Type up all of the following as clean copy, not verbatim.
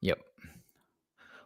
Yep.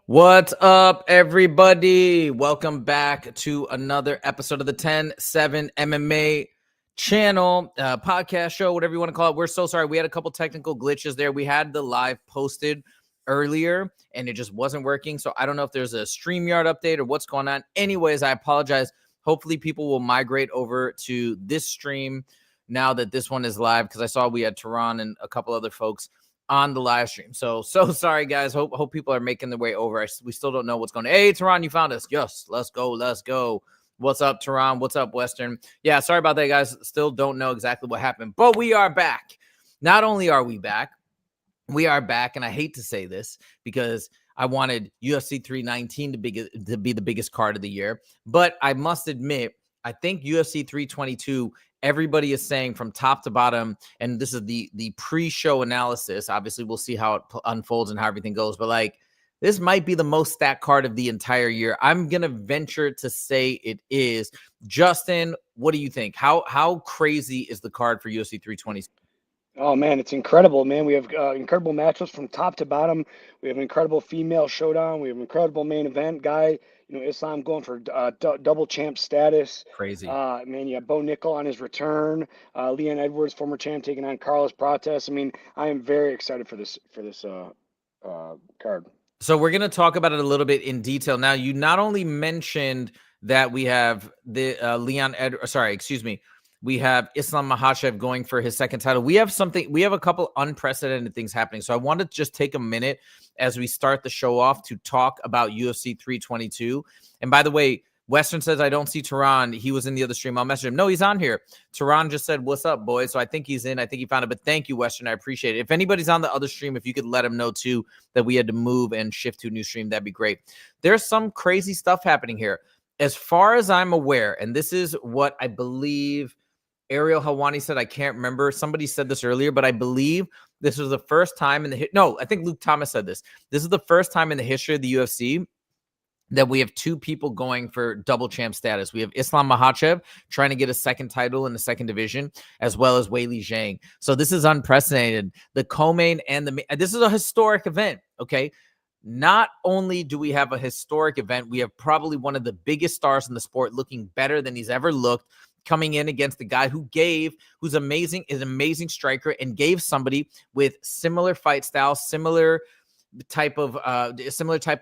What's up, everybody? Welcome back to another episode of the 10-7 MMA channel, podcast show, whatever you want to call it. We're so sorry. We had a couple technical glitches there. We had the live posted earlier and it just wasn't working. So I don't know if there's a StreamYard update or what's going on. Anyways, I apologize. Hopefully people will migrate over to this stream now that this one is live, because I saw we had Tehran and a couple other folks on the live stream. So sorry, guys. Hope people are making their way over. We still don't know what's going on. Hey, Tehran, you found us. Yes, let's go. What's up, Tehran? What's up, Western? Yeah, sorry about that, guys. Still don't know exactly what happened, but we are back. Not only are we back, and I hate to say this because I wanted UFC 319 to be the biggest card of the year, but I must admit, I think UFC 322, everybody is saying from top to bottom, and this is the pre-show analysis. Obviously, we'll see how it unfolds and how everything goes, but like, this might be the most stacked card of the entire year. I'm going to venture to say it is. Justin, what do you think? How crazy is the card for UFC 320? Oh man, it's incredible, man. We have incredible matchups from top to bottom. We have an incredible female showdown. We have an incredible main event guy. Islam going for double champ status. Crazy. Man, you have Bo Nickal on his return. Leon Edwards, former champ, taking on Carlos Prates. I mean, I am very excited for this card. So we're going to talk about it a little bit in detail. Now, you not only mentioned that we have the we have Islam Makhachev going for his second title. We have a couple unprecedented things happening. So I want to just take a minute as we start the show off to talk about UFC 322. And by the way, Western says, I don't see Tehran. He was in the other stream. I'll message him. No, he's on here. Tehran just said, what's up, boys? So I think he's in. I think he found it. But thank you, Western. I appreciate it. If anybody's on the other stream, if you could let him know, too, that we had to move and shift to a new stream, that'd be great. There's some crazy stuff happening here. As far as I'm aware, and this is what I believe Ariel Hawani said, I can't remember. Somebody said this earlier, but I believe this was the first time in the I think Luke Thomas said this. This is the first time in the history of the UFC that we have two people going for double champ status. We have Islam Makhachev trying to get a second title in the second division, as well as Weili Zhang. So this is unprecedented. The co-main and this is a historic event, okay? Not only do we have a historic event, we have probably one of the biggest stars in the sport looking better than he's ever looked, coming in against the guy who's amazing, is an amazing striker, and gave somebody with similar fight style, similar type of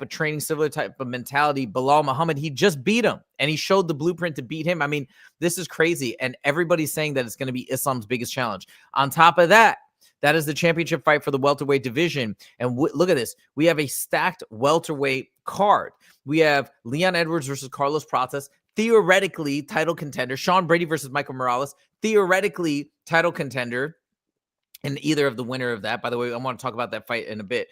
training, similar type of mentality, Bilal Muhammad. He just beat him, and he showed the blueprint to beat him. I mean, this is crazy, and everybody's saying that it's going to be Islam's biggest challenge. On top of that, that is the championship fight for the welterweight division. And look at this. We have a stacked welterweight card. We have Leon Edwards versus Carlos Prates, theoretically title contender. Sean Brady versus Michael Morales, theoretically title contender. And either of the winner of that, by the way, I want to talk about that fight in a bit.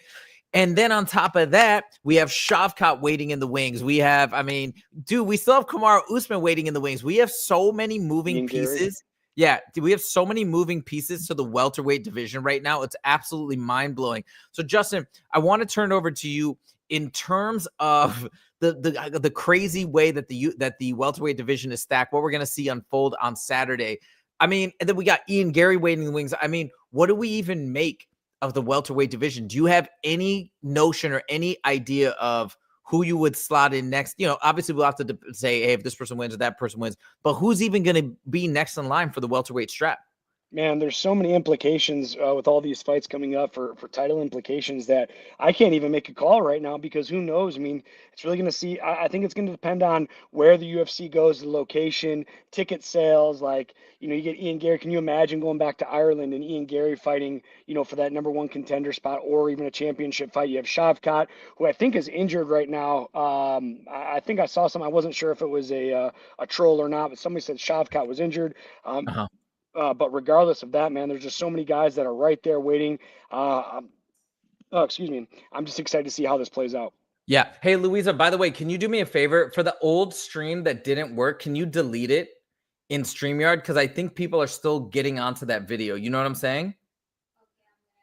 And then on top of that, we have Shavkat waiting in the wings. We have, we still have Kamaru Usman waiting in the wings. We have so many moving pieces. Yeah, we have so many moving pieces to the welterweight division right now. It's absolutely mind-blowing. So, Justin, I want to turn over to you in terms of the crazy way that the welterweight division is stacked, what we're going to see unfold on Saturday. And then we got Ian Gary waiting in the wings. What do we even make of the welterweight division? Do you have any notion or any idea of who you would slot in next? Obviously we'll have to say, hey, if this person wins or that person wins, but who's even going to be next in line for the welterweight strap? Man, there's so many implications with all these fights coming up for title implications that I can't even make a call right now, because who knows? It's really going to see. I think it's going to depend on where the UFC goes, the location, ticket sales. You get Ian Gary. Can you imagine going back to Ireland and Ian Gary fighting, for that number one contender spot or even a championship fight? You have Shavkat, who I think is injured right now. I think I saw some. I wasn't sure if it was a troll or not, but somebody said Shavkat was injured. But regardless of that, man, there's just so many guys that are right there waiting. Excuse me. I'm just excited to see how this plays out. Yeah. Hey, Louisa, by the way, can you do me a favor? For the old stream that didn't work, can you delete it in StreamYard? Because I think people are still getting onto that video. You know what I'm saying?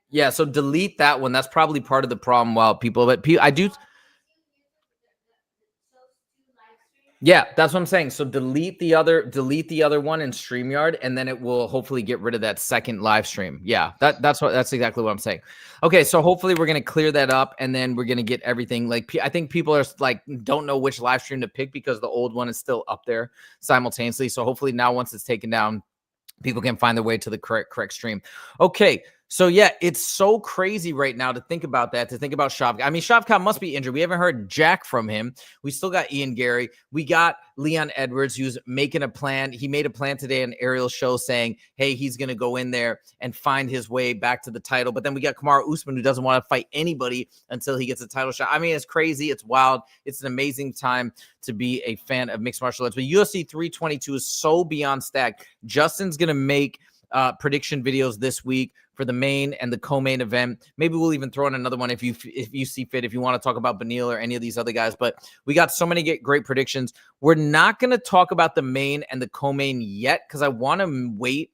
Yeah, so delete that one. That's probably part of the problem. But I do. Yeah, that's what I'm saying. So delete the other one in StreamYard, and then it will hopefully get rid of that second live stream. Yeah, that's exactly what I'm saying. Okay, so hopefully we're gonna clear that up, and then we're gonna get everything. Like, I think people are like don't know which live stream to pick because the old one is still up there simultaneously. So hopefully now, once it's taken down, people can find their way to the correct stream. Okay. So yeah, it's so crazy right now to think about that, to think about Shavkat. I mean, Shavkat must be injured. We haven't heard jack from him. We still got Ian Gary. We got Leon Edwards, who's making a plan. He made a plan today on Ariel's show saying, hey, he's going to go in there and find his way back to the title. But then we got Kamaru Usman, who doesn't want to fight anybody until he gets a title shot. I mean, it's crazy. It's wild. It's an amazing time to be a fan of mixed martial arts. But UFC 322 is so beyond stacked. Justin's going to make prediction videos this week for the main and the co-main event. Maybe we'll even throw in another one if you see fit, if you want to talk about Beneil or any of these other guys. But we got so many great predictions. We're not going to talk about the main and the co-main yet because I want to wait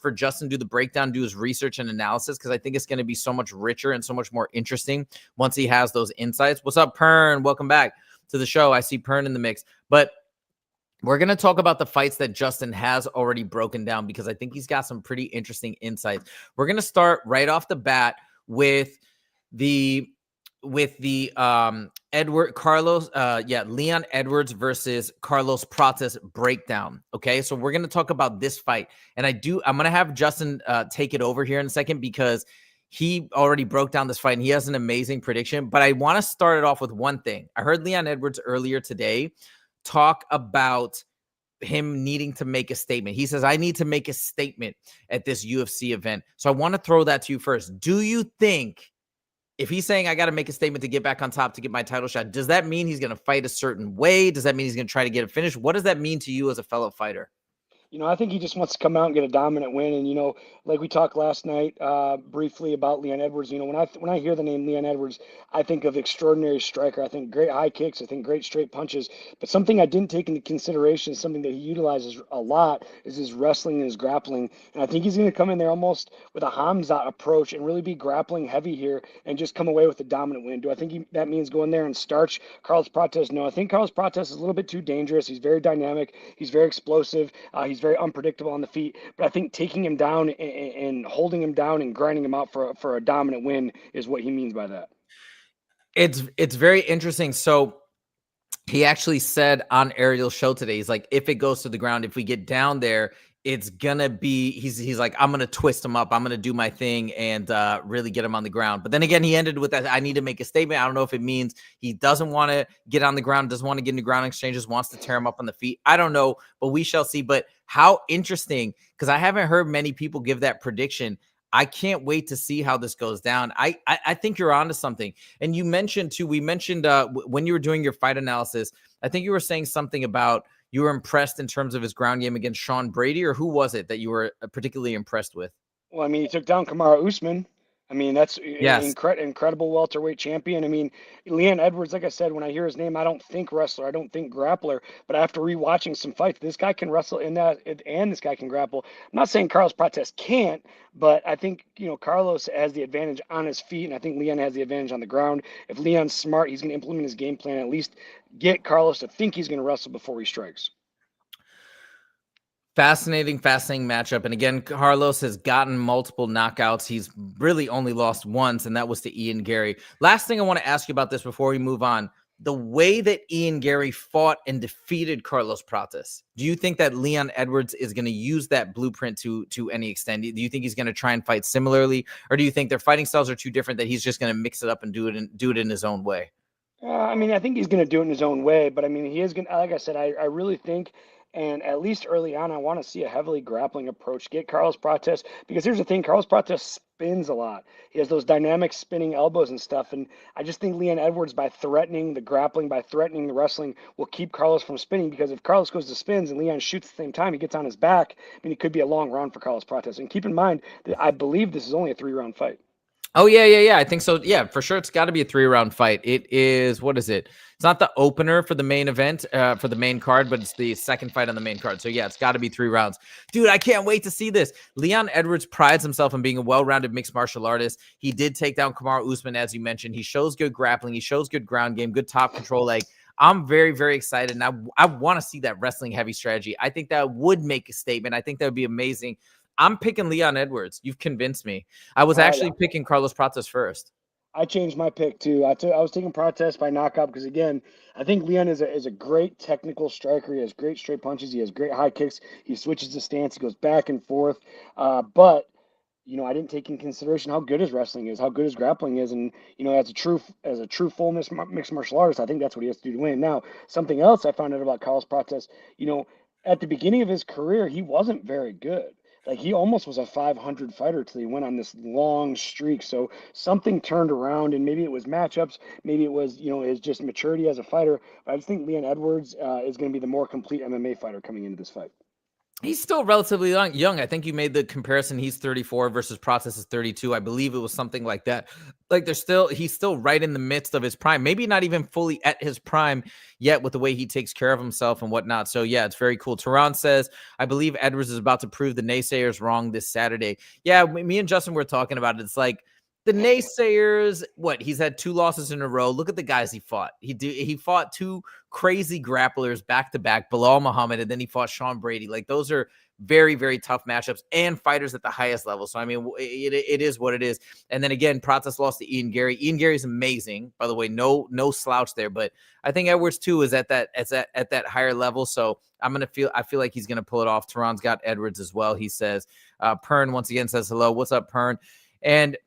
for Justin to do the breakdown, do his research and analysis, because I think it's going to be so much richer and so much more interesting once he has those insights. What's up, Pern? Welcome back to the show. I see Pern in the mix. But we're going to talk about the fights that Justin has already broken down because I think he's got some pretty interesting insights. We're going to start right off the bat with the Leon Edwards versus Carlos Prates breakdown. Okay, so we're going to talk about this fight, and I'm going to have Justin take it over here in a second because he already broke down this fight and he has an amazing prediction. But I want to start it off with one thing. I heard Leon Edwards earlier today talk about him needing to make a statement. He says, I need to make a statement at this UFC event. So I want to throw that to you first. Do you think if he's saying I got to make a statement to get back on top to get my title shot, does that mean he's going to fight a certain way? Does that mean he's going to try to get a finish? What does that mean to you as a fellow fighter? I think he just wants to come out and get a dominant win. And like we talked last night briefly about Leon Edwards. When I hear the name Leon Edwards, I think of extraordinary striker. I think great high kicks. I think great straight punches. But something I didn't take into consideration, something that he utilizes a lot, is his wrestling and his grappling. And I think he's going to come in there almost with a Hamza approach and really be grappling heavy here and just come away with a dominant win. Do I think that means going there and starch Carlos Prates? No, I think Carlos Prates is a little bit too dangerous. He's very dynamic. He's very explosive. He's very unpredictable on the feet, but I think taking him down and holding him down and grinding him out for a dominant win is what he means by that. It's very interesting. So he actually said on Ariel's show today, he's like, if it goes to the ground, if we get down there, it's gonna be, he's like, I'm gonna twist him up, I'm gonna do my thing and really get him on the ground. But then again, he ended with that, I need to make a statement. I don't know if it means he doesn't want to get on the ground, doesn't want to get into ground exchanges, wants to tear him up on the feet. I don't know, but we shall see. But how interesting, because I haven't heard many people give that prediction. I can't wait to see how this goes down. I think you're onto something. And you mentioned too, we mentioned when you were doing your fight analysis, I think you were saying something about you were impressed in terms of his ground game against Sean Brady, or who was it that you were particularly impressed with? Well, I mean, he took down Kamaru Usman. I mean, that's Yes. incredible welterweight champion. I mean, Leon Edwards, like I said, when I hear his name, I don't think wrestler, I don't think grappler. But after rewatching some fights, this guy can wrestle in that, and this guy can grapple. I'm not saying Carlos Prates can't, but I think Carlos has the advantage on his feet, and I think Leon has the advantage on the ground. If Leon's smart, he's going to implement his game plan, at least get Carlos to think he's going to wrestle before he strikes. Fascinating matchup. And again, Carlos has gotten multiple knockouts. He's really only lost once, and that was to Ian Gary. Last thing I want to ask you about this before we move on. The way that Ian Gary fought and defeated Carlos Prates, do you think that Leon Edwards is going to use that blueprint to any extent? Do you think he's going to try and fight similarly? Or do you think their fighting styles are too different that he's just going to mix it up and do it in his own way? I mean, I think he's going to do it in his own way, but I mean, he is going to, like I said, I really think, and at least early on, I want to see a heavily grappling approach. Get Carlos Prates, because here's the thing, Carlos Prates spins a lot. He has those dynamic spinning elbows and stuff, and I just think Leon Edwards, by threatening the grappling, by threatening the wrestling, will keep Carlos from spinning, because if Carlos goes to spins and Leon shoots at the same time, he gets on his back. I mean, it could be a long round for Carlos Prates. And keep in mind that I believe this is only a 3-round fight. Oh, yeah. I think so. Yeah, for sure. It's got to be a 3-round fight. It is, what is it? It's not the opener for the main event, for the main card, but it's the second fight on the main card. So, yeah, it's got to be 3 rounds. Dude, I can't wait to see this. Leon Edwards prides himself on being a well-rounded mixed martial artist. He did take down Kamaru Usman, as you mentioned. He shows good grappling. He shows good ground game, good top control leg. I'm very, very excited. And I want to see that wrestling heavy strategy. I think that would make a statement. I think that would be amazing. I'm picking Leon Edwards. You've convinced me. I was actually picking Carlos Prates first. I changed my pick too. I was taking Protest by knockout because again, I think Leon is a great technical striker. He has great straight punches. He has great high kicks. He switches the stance. He goes back and forth. But I didn't take in consideration how good his wrestling is, how good his grappling is, and as a true full mixed martial artist, I think that's what he has to do to win. Now, something else I found out about Carlos Prates, at the beginning of his career, he wasn't very good. Like he almost was a 500 fighter till he went on this long streak. So something turned around, and maybe it was matchups, maybe it was his just maturity as a fighter. But I just think Leon Edwards is going to be the more complete MMA fighter coming into this fight. He's still relatively young. I think you made the comparison. He's 34 versus Prates is 32. I believe it was something like that. Like he's still right in the midst of his prime. Maybe not even fully at his prime yet with the way he takes care of himself and whatnot. So yeah, it's very cool. Tehran says, I believe Edwards is about to prove the naysayers wrong this Saturday. Yeah, me and Justin were talking about it. It's like, the naysayers, he's had 2 losses in a row. Look at the guys he fought. He fought 2 crazy grapplers back to back, Bilal Muhammad, and then he fought Sean Brady. Like those are very, very tough matchups and fighters at the highest level. So I mean, it is what it is. And then again, Prates lost to Ian Gary. Ian Gary's amazing, by the way. No slouch there. But I think Edwards too is at that higher level. So I feel like he's gonna pull it off. Tehran's got Edwards as well. He says, Pern once again says hello. What's up, Pern? And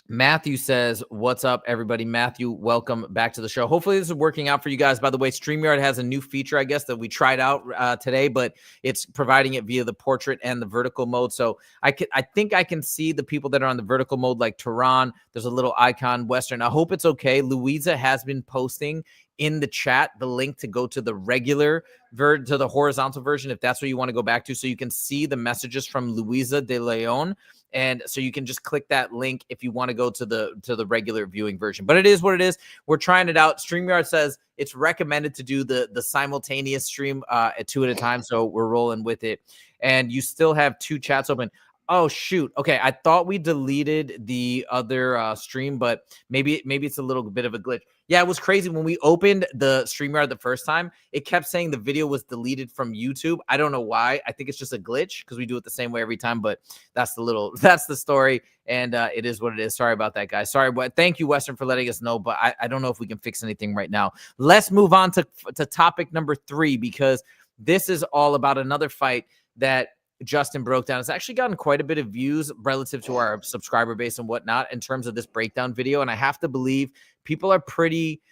Matthew says, what's up, everybody? Matthew, welcome back to the show. Hopefully this is working out for you guys. By the way, StreamYard has a new feature, I guess, that we tried out today, but it's providing it via the portrait and the vertical mode. So I think I can see the people that are on the vertical mode, like Tehran. There's a little icon, Western. I hope it's okay. Louisa has been posting in the chat the link to go to the regular to the horizontal version, if that's what you want to go back to, so you can see the messages from Luisa de Leon. And so you can just click that link if you want to go to the regular viewing version. But it is what it is. We're trying it out. StreamYard says it's recommended to do the simultaneous stream at 2 at a time. So we're rolling with it. And you still have 2 chats open. Oh, shoot. Okay, I thought we deleted the other stream, but maybe it's a little bit of a glitch. Yeah, it was crazy. When we opened the StreamYard the first time, it kept saying the video was deleted from YouTube. I don't know why. I think it's just a glitch because we do it the same way every time, but that's the story, and it is what it is. Sorry about that, guys. Sorry, but thank you, Western, for letting us know, but I don't know if we can fix anything right now. Let's move on to topic number 3, because this is all about another fight that Justin broke down. It's actually gotten quite a bit of views relative to our subscriber base and whatnot in terms of this breakdown video. And I have to believe people are pretty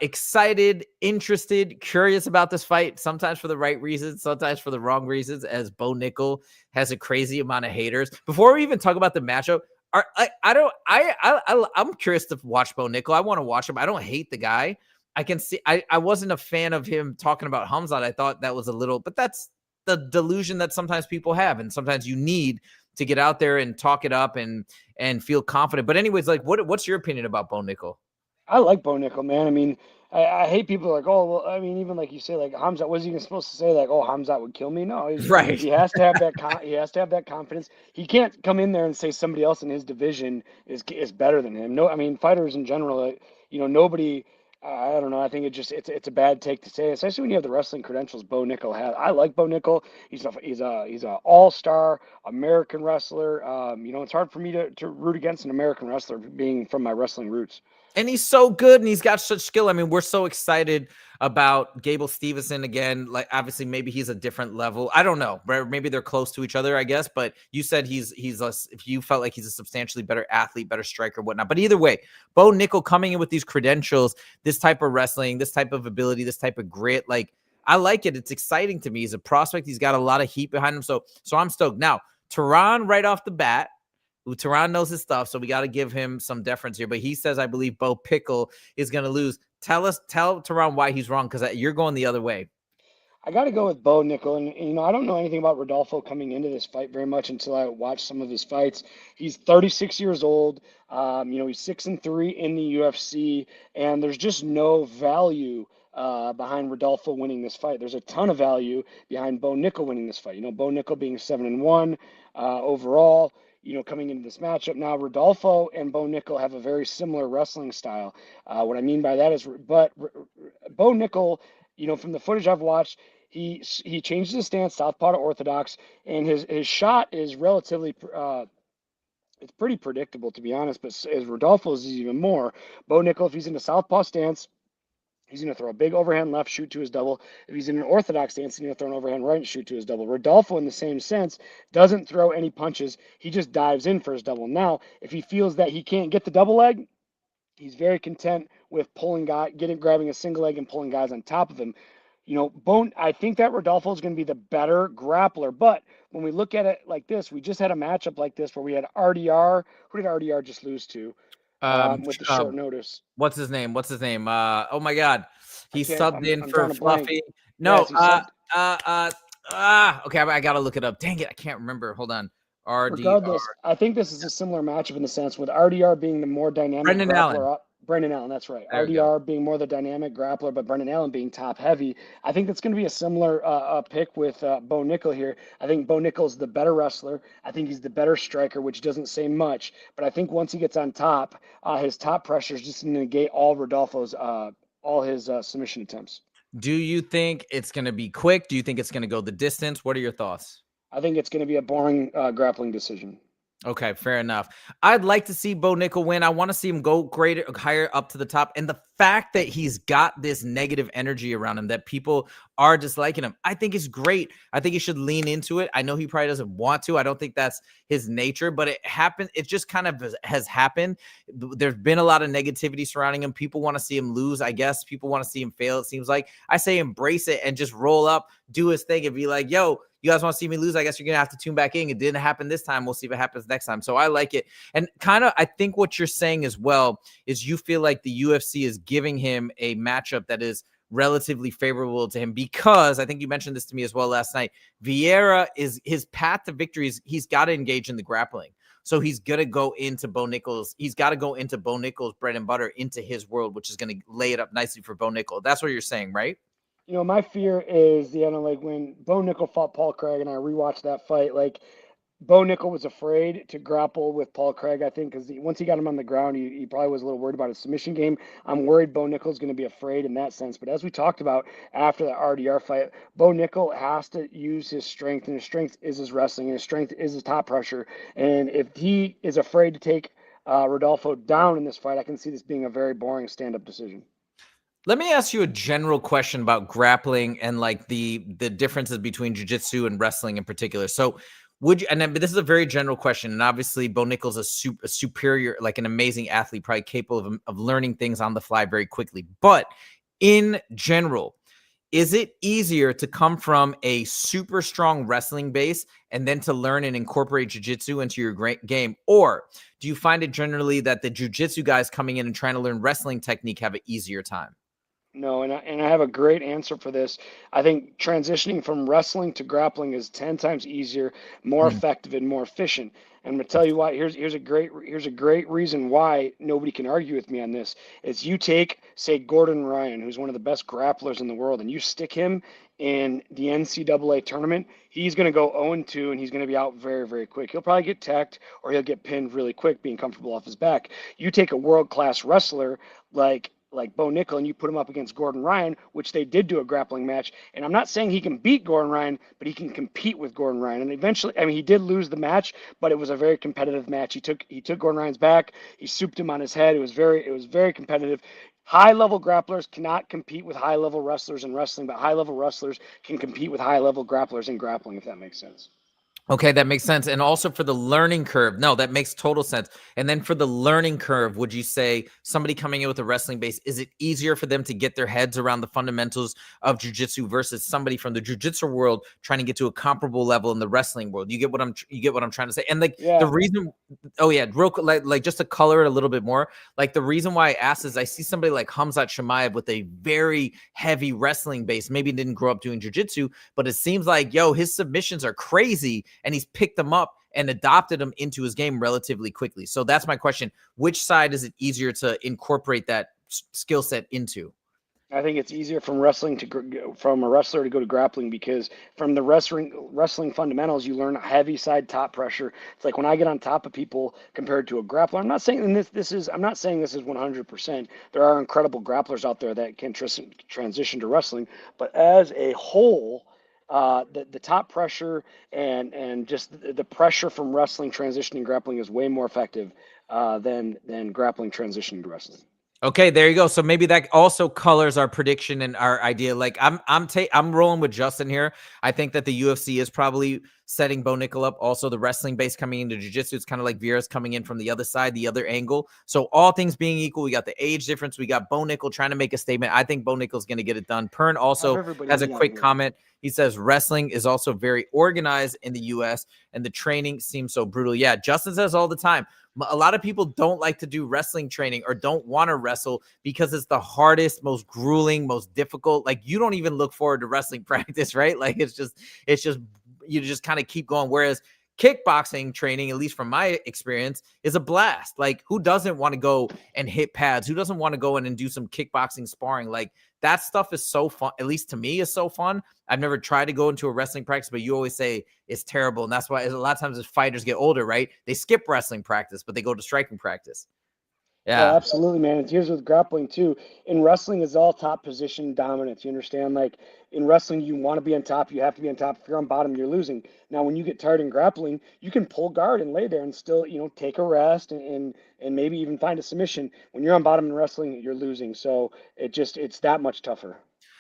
excited, interested, curious about this fight, sometimes for the right reasons, sometimes for the wrong reasons, as Bo Nickal has a crazy amount of haters. Before we even talk about the matchup, I'm curious to watch Bo Nickal. I want to watch him. I don't hate the guy. I can see, I wasn't a fan of him talking about Hamzat. I thought that was a little, but that's the delusion that sometimes people have, and sometimes you need to get out there and talk it up and feel confident. But anyways, like what's your opinion about Bo Nickal? I like Bo Nickal, man. I mean, I hate people like, oh, well, I mean, even like you say, like Hamzat, was he even supposed to say like, oh, Hamzat would kill me? No, Right. he has to have that. He has to have that confidence. He can't come in there and say somebody else in his division is better than him. No, I mean, fighters in general, nobody. I don't know. I think it's a bad take to say, especially when you have the wrestling credentials Bo Nickal has. I like Bo Nickal. He's a all-star American wrestler. It's hard for me to root against an American wrestler being from my wrestling roots. And he's so good, and he's got such skill. I mean, we're so excited about Gable Stevenson again. Like, obviously, maybe he's a different level. I don't know. Maybe they're close to each other, I guess. But you said if you felt like he's a substantially better athlete, better striker, whatnot. But either way, Bo Nickal coming in with these credentials, this type of wrestling, this type of ability, this type of grit, like, I like it. It's exciting to me. He's a prospect. He's got a lot of heat behind him. So I'm stoked. Now, Tehran right off the bat. Tehran knows his stuff, so we got to give him some deference here. But he says, I believe Bo Pickle is going to lose. Tell Tehran why he's wrong, because you're going the other way. I got to go with Bo Nickal. And, I don't know anything about Rodolfo coming into this fight very much until I watch some of his fights. He's 36 years old. He's 6-3 in the UFC, and there's just no value behind Rodolfo winning this fight. There's a ton of value behind Bo Nickal winning this fight. Bo Nickal being 7-1 overall. coming into this matchup. Now, Rodolfo and Bo Nickal have a very similar wrestling style. What I mean by that is, Bo Nickal, from the footage I've watched, he changes his stance southpaw to orthodox, and his shot is relatively it's pretty predictable, to be honest. But as Rodolfo's is even more. Bo Nickal, if he's in a southpaw stance, he's going to throw a big overhand left, shoot to his double. If he's in an orthodox stance, he's going to throw an overhand right and shoot to his double. Rodolfo, in the same sense, doesn't throw any punches. He just dives in for his double. Now, if he feels that he can't get the double leg, he's very content with grabbing a single leg and pulling guys on top of him. I think that Rodolfo is going to be the better grappler. But when we look at it like this, we just had a matchup like this where we had RDR. Who did RDR just lose to with the short notice? What's his name? Oh my God. He subbed in for Fluffy. No, okay, I got to look it up. Dang it, I can't remember. Hold on. RDR. Regardless, I think this is a similar matchup in the sense with RDR being the more dynamic grappler. Brendan Allen, that's right. RDR being more the dynamic grappler, but Brendan Allen being top heavy. I think that's going to be a similar pick with Bo Nickal here. I think Bo Nickal's the better wrestler. I think he's the better striker, which doesn't say much. But I think once he gets on top, his top pressure is just going to negate all Rodolfo's all his submission attempts. Do you think it's going to be quick? Do you think it's going to go the distance? What are your thoughts? I think it's going to be a boring grappling decision. Okay, fair enough. I'd like to see Bo Nickal win. I want to see him go higher up to the top. And the fact that he's got this negative energy around him, that people are disliking him, I think is great. I think he should lean into it. I know he probably doesn't want to. I don't think that's his nature, but it happened. It just kind of has happened. There's been a lot of negativity surrounding him. People want to see him lose, I guess. People want to see him fail, it seems like. I say embrace it and just roll up, do his thing, and be like, yo, you guys want to see me lose? I guess you're going to have to tune back in. It didn't happen this time. We'll see if it happens next time. So I like it. And kind of, I think what you're saying as well is you feel like the UFC is giving him a matchup that is relatively favorable to him, because I think you mentioned this to me as well last night. Vieira is his path to victory is he's got to engage in the grappling. So he's going to go into Bo Nickal's. He's got to go into Bo Nickal's bread and butter, into his world, which is going to lay it up nicely for Bo Nickal. That's what you're saying, right? My fear is, like when Bo Nickal fought Paul Craig and I rewatched that fight, like Bo Nickal was afraid to grapple with Paul Craig, I think, because once he got him on the ground, he probably was a little worried about his submission game. I'm worried Bo Nickal is going to be afraid in that sense. But as we talked about after the RDR fight, Bo Nickal has to use his strength, and his strength is his wrestling, and his strength is his top pressure. And if he is afraid to take Rodolfo down in this fight, I can see this being a very boring stand-up decision. Let me ask you a general question about grappling and like the differences between jiu-jitsu and wrestling in particular. So would you, but this is a very general question, and obviously Bo Nickal's a superior, like an amazing athlete, probably capable of learning things on the fly very quickly. But in general, is it easier to come from a super strong wrestling base and then to learn and incorporate jiu-jitsu into your great game? Or do you find it generally that the jiu-jitsu guys coming in and trying to learn wrestling technique have an easier time? No, and I have a great answer for this. I think transitioning from wrestling to grappling is 10 times easier, more effective, and more efficient. And I'm gonna tell you why. Here's a great reason why nobody can argue with me on this. Is you take, say, Gordon Ryan, who's one of the best grapplers in the world, and you stick him in the NCAA tournament, he's going to go 0-2, and he's going to be out very, very quick. He'll probably get teched, or he'll get pinned really quick, being comfortable off his back. You take a world-class wrestler like Bo Nickal, and you put him up against Gordon Ryan, which they did do a grappling match. And I'm not saying he can beat Gordon Ryan, but he can compete with Gordon Ryan. And eventually, he did lose the match, but it was a very competitive match. He took Gordon Ryan's back. He souped him on his head. It was very competitive. High-level grapplers cannot compete with high-level wrestlers in wrestling, but high-level wrestlers can compete with high-level grapplers in grappling, if that makes sense. Okay, that makes sense. And also for the learning curve, no, that makes total sense. And then for the learning curve, would you say somebody coming in with a wrestling base, is it easier for them to get their heads around the fundamentals of jiu-jitsu versus somebody from the jiu-jitsu world trying to get to a comparable level in the wrestling world? You get what I'm trying to say? And the reason, real like just to color it a little bit more, like the reason why I asked is I see somebody like Khamzat Chimaev with a very heavy wrestling base, maybe didn't grow up doing jiu-jitsu, but it seems like, his submissions are crazy. And he's picked them up and adopted them into his game relatively quickly. So that's my question. Which side is it easier to incorporate that skill set into? I think it's easier from wrestling from a wrestler to go to grappling, because from the wrestling fundamentals, you learn heavy side top pressure. It's like when I get on top of people compared to a grappler. I'm not saying I'm not saying this is 100%. There are incredible grapplers out there that can transition to wrestling, but as a whole, the top pressure and just the pressure from wrestling transitioning grappling is way more effective than grappling transitioning to wrestling. Okay, there you go. So maybe that also colors our prediction and our idea. Like I'm rolling with Justin here. I think that the UFC is probably setting Bo Nickal up. Also, the wrestling base coming into jiu-jitsu, it's kind of like Vieira's coming in from the other side, the other angle. So all things being equal, we got the age difference. We got Bo Nickal trying to make a statement. I think Bo Nickal's going to get it done. Pern also has a quick comment. He says wrestling is also very organized in the US and the training seems so brutal. Yeah, Justin says all the time, a lot of people don't like to do wrestling training or don't want to wrestle because it's the hardest, most grueling, most difficult. Like you don't even look forward to wrestling practice, right? Like it's just you just kind of keep going. Whereas kickboxing training, at least from my experience, is a blast. Like who doesn't want to go and hit pads? Who doesn't want to go in and do some kickboxing sparring? Like that stuff is so fun. At least to me, is so fun. I've never tried to go into a wrestling practice, but you always say it's terrible. And that's why a lot of times as fighters get older, right? They skip wrestling practice, but they go to striking practice. Yeah, Yeah. absolutely, man. It's here's with grappling too. In wrestling, it's all top position dominance. You understand? Like in wrestling, you want to be on top. You have to be on top. If you're on bottom, you're losing. Now, when you get tired in grappling, you can pull guard and lay there and still, take a rest and maybe even find a submission. When you're on bottom in wrestling, you're losing. So it's that much tougher.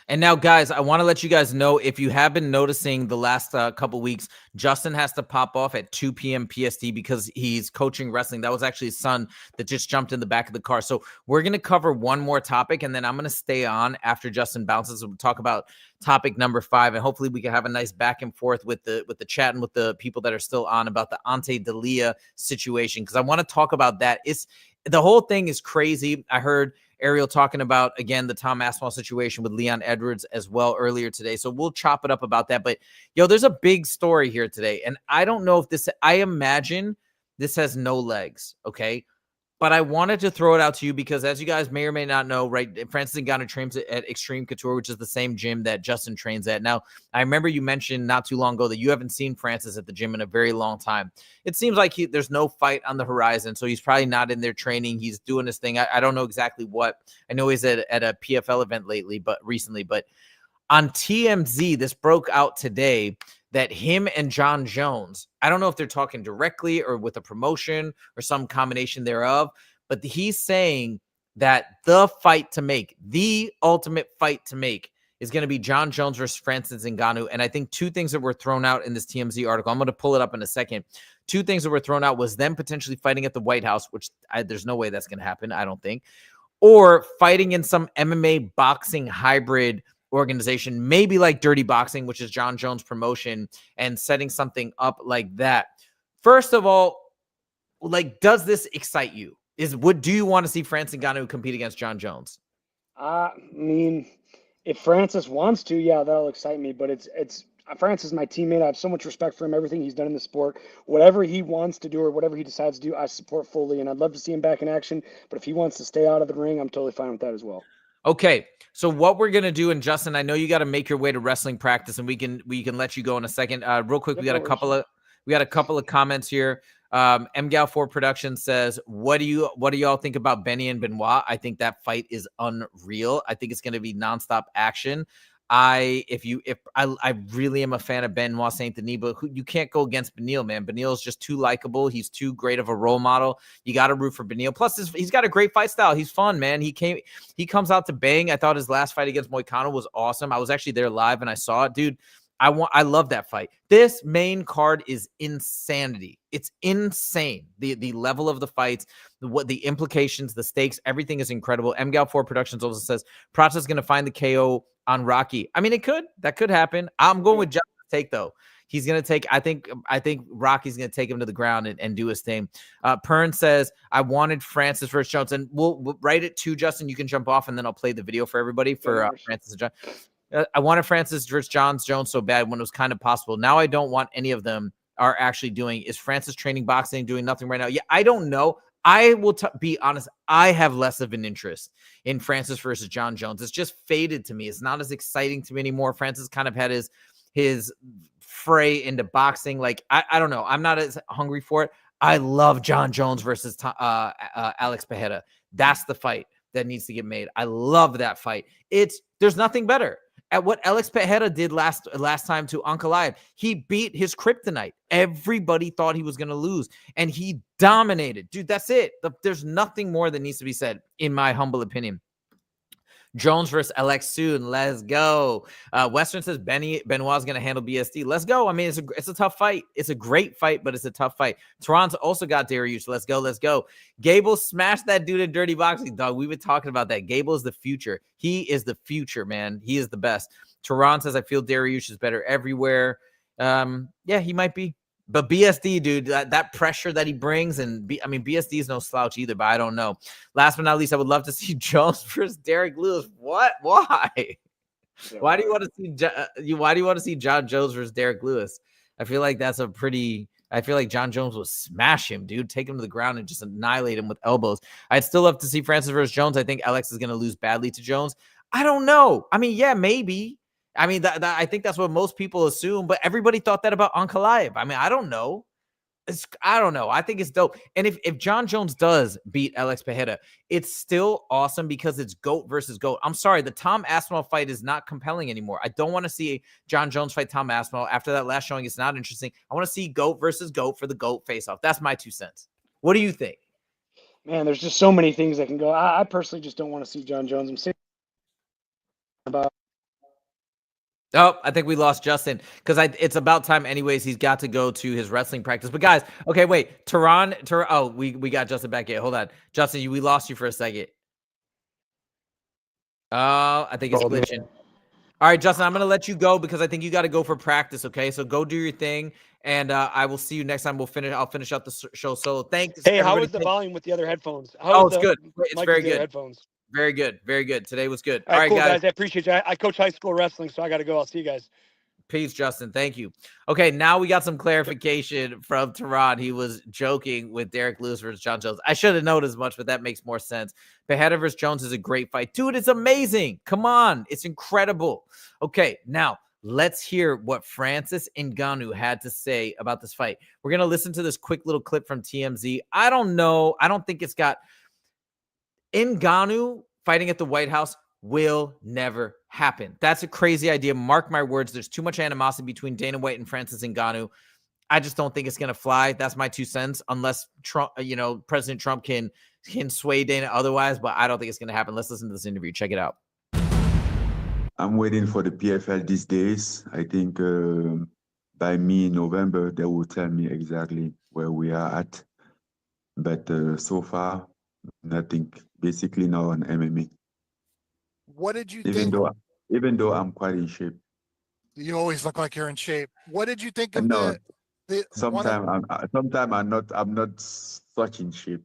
And now, guys, I want to let you guys know, if you have been noticing the last couple weeks, Justin has to pop off at 2 p.m. PST because he's coaching wrestling. That was actually his son that just jumped in the back of the car. So we're going to cover one more topic, and then I'm going to stay on after Justin bounces. We'll talk about topic number 5, and hopefully we can have a nice back and forth with the chat and with the people that are still on about the Ante Delija situation, because I want to talk about that. The whole thing is crazy. I heard Ariel talking about, again, the Tom Aspinall situation with Leon Edwards as well earlier today. So we'll chop it up about that. But, there's a big story here today. And I don't know if I imagine this has no legs, okay? But I wanted to throw it out to you because, as you guys may or may not know, right, Francis Ngannou trains at Extreme Couture, which is the same gym that Justin trains at. Now, I remember you mentioned not too long ago that you haven't seen Francis at the gym in a very long time. It seems like there's no fight on the horizon, so he's probably not in there training. He's doing his thing. I don't know exactly what. I know he's at a PFL event recently, but on TMZ, this broke out today that him and Jon Jones, I don't know if they're talking directly or with a promotion or some combination thereof, but he's saying that the ultimate fight to make is going to be Jon Jones versus Francis Ngannou. And I think two things that were thrown out in this TMZ article, I'm going to pull it up in a second. Two things that were thrown out was them potentially fighting at the White House, which there's no way that's going to happen, I don't think, or fighting in some MMA boxing hybrid organization, maybe like Dirty Boxing, which is Jon Jones' promotion, and setting something up like that. First of all, like, does this excite you? Do you want to see Francis Ngannou compete against Jon Jones? I mean, if Francis wants to, yeah, that'll excite me. But it's Francis is my teammate. I have so much respect for him, everything he's done in the sport. Whatever he wants to do or whatever he decides to do, I support fully. And I'd love to see him back in action. But if he wants to stay out of the ring, I'm totally fine with that as well. Okay, so what we're gonna do, and Justin, I know you got to make your way to wrestling practice, and we can let you go in a second. Real quick, we got a couple of comments here. MGal4 Production says, what do y'all think about Benny and Benoit? I think that fight is unreal. I think it's going to be nonstop action. I really am a fan of Benoit Saint Denis, but you can't go against Beneil, man. Beneil is just too likable. He's too great of a role model. You got to root for Beneil. Plus, he's got a great fight style. He's fun, man. He comes out to bang. I thought his last fight against Moicano was awesome. I was actually there live and I saw it, dude. I love that fight. This main card is insanity. It's insane. The level of the fights, the implications, the stakes, everything is incredible. MGal4 Productions also says Prates is going to find the KO on Rocky. I mean, that could happen. I'm going with Justin's take though. He's going to take, I think Rocky's going to take him to the ground and do his thing. Pern says, I wanted Francis versus Jones, and we'll write it to Justin. You can jump off and then I'll play the video for everybody for Francis and John. I wanted Francis versus Jon Jones so bad when it was kind of possible. Now I don't want any of them are actually doing. Is Francis training boxing, doing nothing right now? Yeah, I don't know. I will be honest. I have less of an interest in Francis versus Jon Jones. It's just faded to me. It's not as exciting to me anymore. Francis kind of had his fray into boxing. Like, I don't know. I'm not as hungry for it. I love Jon Jones versus Alex Pereira. That's the fight that needs to get made. I love that fight. There's nothing better. At what Alex Pereira did last time to Ankalaev, he beat his kryptonite. Everybody thought he was going to lose, and he dominated. Dude, that's it. There's nothing more that needs to be said, in my humble opinion. Jones versus Alex soon. Let's go. Western says Benoit's going to handle BSD. Let's go. I mean, it's a tough fight. It's a great fight, but it's a tough fight. Toronto also got Dariush. Let's go. Let's go. Gable smashed that dude in dirty boxing, dog. We've been talking about that. Gable is the future. He is the future, man. He is the best. Toronto says, I feel Dariush is better everywhere. Yeah, he might be. But BSD, dude, that pressure that he brings, and BSD is no slouch either, but I don't know. Last but not least, I would love to see Jones versus Derek Lewis. What? Why? Why do you want to see Jon Jones versus Derek Lewis? I feel like I feel like Jon Jones will smash him, dude. Take him to the ground and just annihilate him with elbows. I'd still love to see Francis versus Jones. I think Alex is going to lose badly to Jones. I don't know. I mean, yeah, maybe. I mean, I think that's what most people assume, but everybody thought that about Ankalaev. I mean, I don't know. I don't know. I think it's dope. And if Jon Jones does beat Alex Pereira, it's still awesome because it's GOAT versus GOAT. I'm sorry, the Tom Aspinall fight is not compelling anymore. I don't want to see Jon Jones fight Tom Aspinall. After that last showing, it's not interesting. I want to see GOAT versus GOAT for the GOAT face-off. That's my 2 cents. What do you think? Man, there's just so many things that can go. I personally just don't want to see Jon Jones. I'm saying about. Oh, I think we lost Justin because it's about time anyways. He's got to go to his wrestling practice. But guys, okay, wait. We got Justin back here. Hold on. Justin, we lost you for a second. I think it's glitching. All right, Justin, I'm going to let you go because I think you got to go for practice, okay? So go do your thing, and I will see you next time. I'll finish out the show solo. Thanks. Hey, how was the volume with the other headphones? It's good. It's very good. Headphones? Very good. Very good. Today was good. All right, cool, guys. I appreciate you. I coach high school wrestling, so I got to go. I'll see you guys. Peace, Justin. Thank you. Okay, now we got some clarification from Tehran. He was joking with Derek Lewis versus Jon Jones. I should have known as much, but that makes more sense. Pereira versus Jones is a great fight. Dude, it's amazing. Come on. It's incredible. Okay, now let's hear what Francis Ngannou had to say about this fight. We're going to listen to this quick little clip from TMZ. I don't know. I don't think it's got Ngannou fighting at the White House will never happen. That's a crazy idea. Mark my words. There's too much animosity between Dana White and Francis Ngannou. I just don't think it's going to fly. That's my 2 cents, unless Trump, President Trump can sway Dana otherwise, but I don't think it's going to happen. Let's listen to this interview. Check it out. I'm waiting for the PFL these days. I think by mid-November, they will tell me exactly where we are at. But so far, nothing. Basically now on MMA. What did you think? Even though I'm quite in shape. You always look like you're in shape. What did you think of sometimes I'm not such in shape.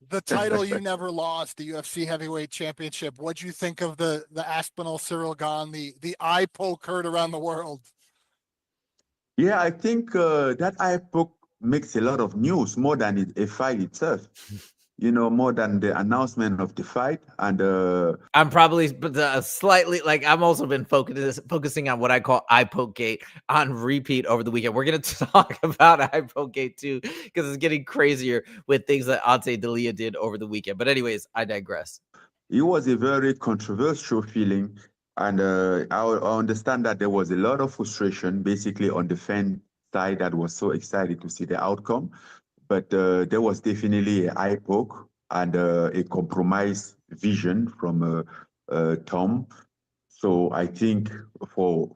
The title you never lost, the UFC heavyweight championship. What'd you think of the Aspinall Cyril Gane, the eye poke heard around the world? Yeah, I think that eye poke makes a lot of news more than a fight itself. More than the announcement of the fight. And I'm probably slightly I've also been focusing on what I call eye poke gate on repeat over the weekend. We're going to talk about eye poke gate too, because it's getting crazier with things that Ante Delija did over the weekend. But anyways, I digress. It was a very controversial feeling. And I understand that there was a lot of frustration basically on the fan side that was so excited to see the outcome. But there was definitely an eye poke and a compromised vision from Tom. So I think for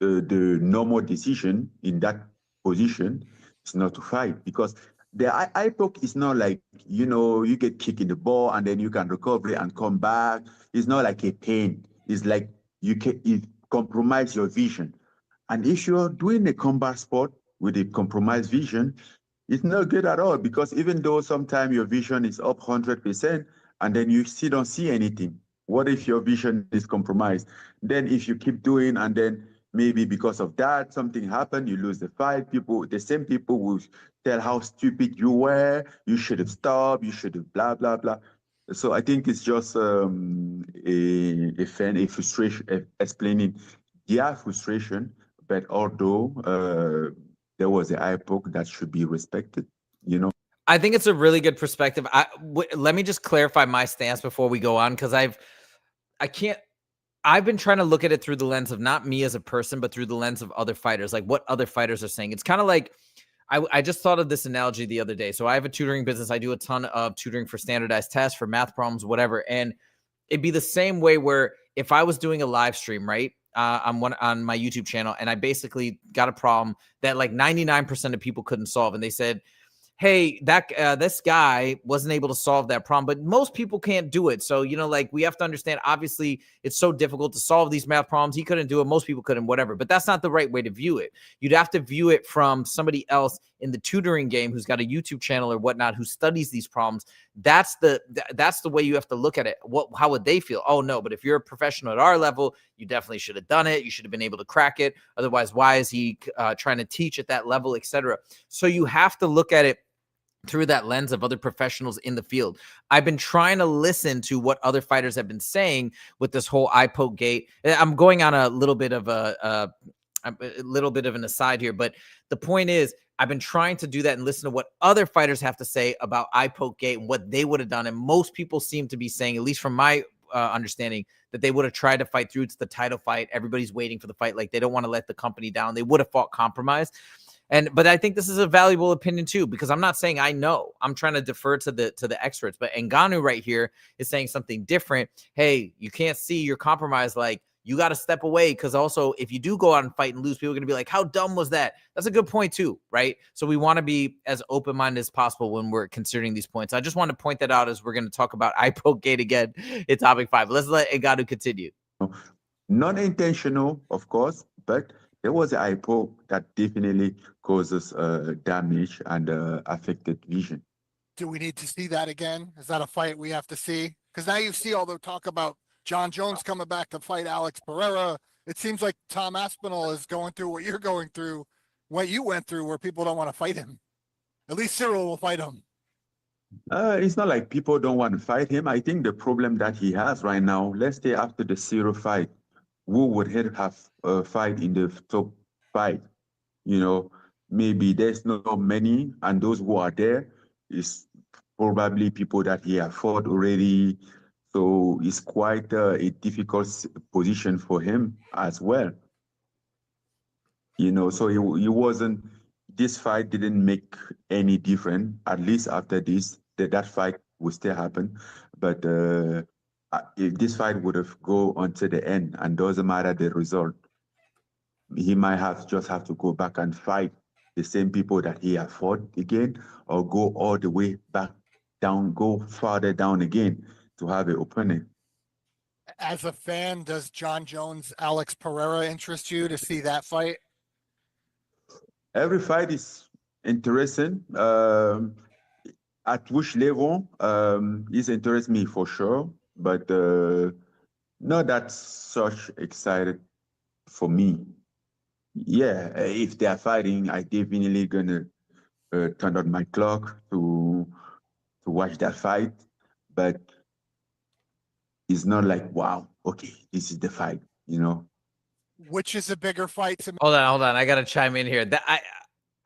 the normal decision in that position is not to fight, because the eye poke is not like, you get kicked in the ball and then you can recover and come back. It's not like a pain. It's like it compromise your vision. And if you're doing a combat sport with a compromised vision, it's not good at all, because even though sometimes your vision is up 100% and then you still don't see anything. What if your vision is compromised? Then if you keep doing and then maybe because of that, something happened, you lose the fight. The same people will tell how stupid you were, you should have stopped, you should have blah, blah, blah. So I think it's just a frustration, explaining their frustration, but although there was a eye poke that should be respected, you know. I think it's a really good perspective. Let me just clarify my stance before we go on, because I've been trying to look at it through the lens of not me as a person, but through the lens of other fighters, like what other fighters are saying. It's kind of like, I just thought of this analogy the other day. So I have a tutoring business. I do a ton of tutoring for standardized tests, for math problems, whatever. And it'd be the same way where if I was doing a live stream, right, on my YouTube channel, and I basically got a problem that like 99% of people couldn't solve, and they said, hey, this guy wasn't able to solve that problem, but most people can't do it. So, like, we have to understand, obviously, it's so difficult to solve these math problems. He couldn't do it. Most people couldn't, whatever. But that's not the right way to view it. You'd have to view it from somebody else in the tutoring game who's got a YouTube channel or whatnot, who studies these problems. That's the way you have to look at it. How would they feel? Oh, no, but if you're a professional at our level, you definitely should have done it. You should have been able to crack it. Otherwise, why is he trying to teach at that level, etc.? So you have to look at it through that lens of other professionals in the field. I've been trying to listen to what other fighters have been saying with this whole eye poke gate. I'm going on a little bit of an aside here, but the point is, I've been trying to do that and listen to what other fighters have to say about eye poke gate and what they would have done. And most people seem to be saying, at least from my understanding, that they would have tried to fight through to the title fight. Everybody's waiting for the fight. Like, they don't want to let the company down. They would have fought compromise. But I think this is a valuable opinion too, because I'm not saying I know. I'm trying to defer to the experts. But Ngannou right here is saying something different. Hey, you can't see your compromise. Like, you got to step away, because also if you do go out and fight and lose, people are going to be like, how dumb was that? That's a good point too, right? So we want to be as open-minded as possible when we're considering these points. I just want to point that out as we're going to talk about eye poke gate again in topic 5. Let's let Ngannou continue. Non-intentional, of course, but there was an eye poke that definitely causes damage and affected vision. Do we need to see that again? Is that a fight we have to see? Because now you see all the talk about Jon Jones coming back to fight Alex Pereira. It seems like Tom Aspinall is going through what you're going through, what you went through, where people don't want to fight him. At least Cyril will fight him. It's not like people don't want to fight him. I think the problem that he has right now, let's say after the Cyril fight, who would have a fight in the top 5? Maybe there's not many, and those who are there is probably people that he has fought already. So it's quite a difficult position for him as well. So he wasn't. This fight didn't make any difference. At least after this, that fight will still happen, but. If this fight would have go until the end, and doesn't matter the result, he might have to go back and fight the same people that he has fought again, or go all the way back down, go farther down again to have an opponent. As a fan, does Jon Jones, Alex Pereira interest you to see that fight? Every fight is interesting. At which level, it interests me for sure. But not that such excited for me. Yeah, if they are fighting, I definitely gonna turn on my clock to watch that fight. But it's not like, wow, okay, this is the fight, Which is a bigger fight? Hold on. I gotta chime in here. Like,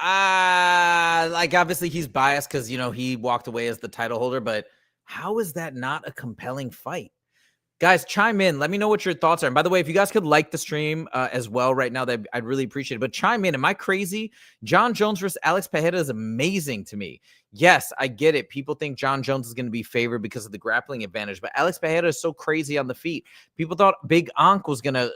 obviously he's biased because he walked away as the title holder, but how is that not a compelling fight? Guys, chime in. Let me know what your thoughts are. And by the way, if you guys could like the stream as well right now, I'd really appreciate it. But chime in. Am I crazy? Jon Jones versus Alex Pereira is amazing to me. Yes, I get it. People think Jon Jones is going to be favored because of the grappling advantage, but Alex Pereira is so crazy on the feet. People thought Big Ankh was gonna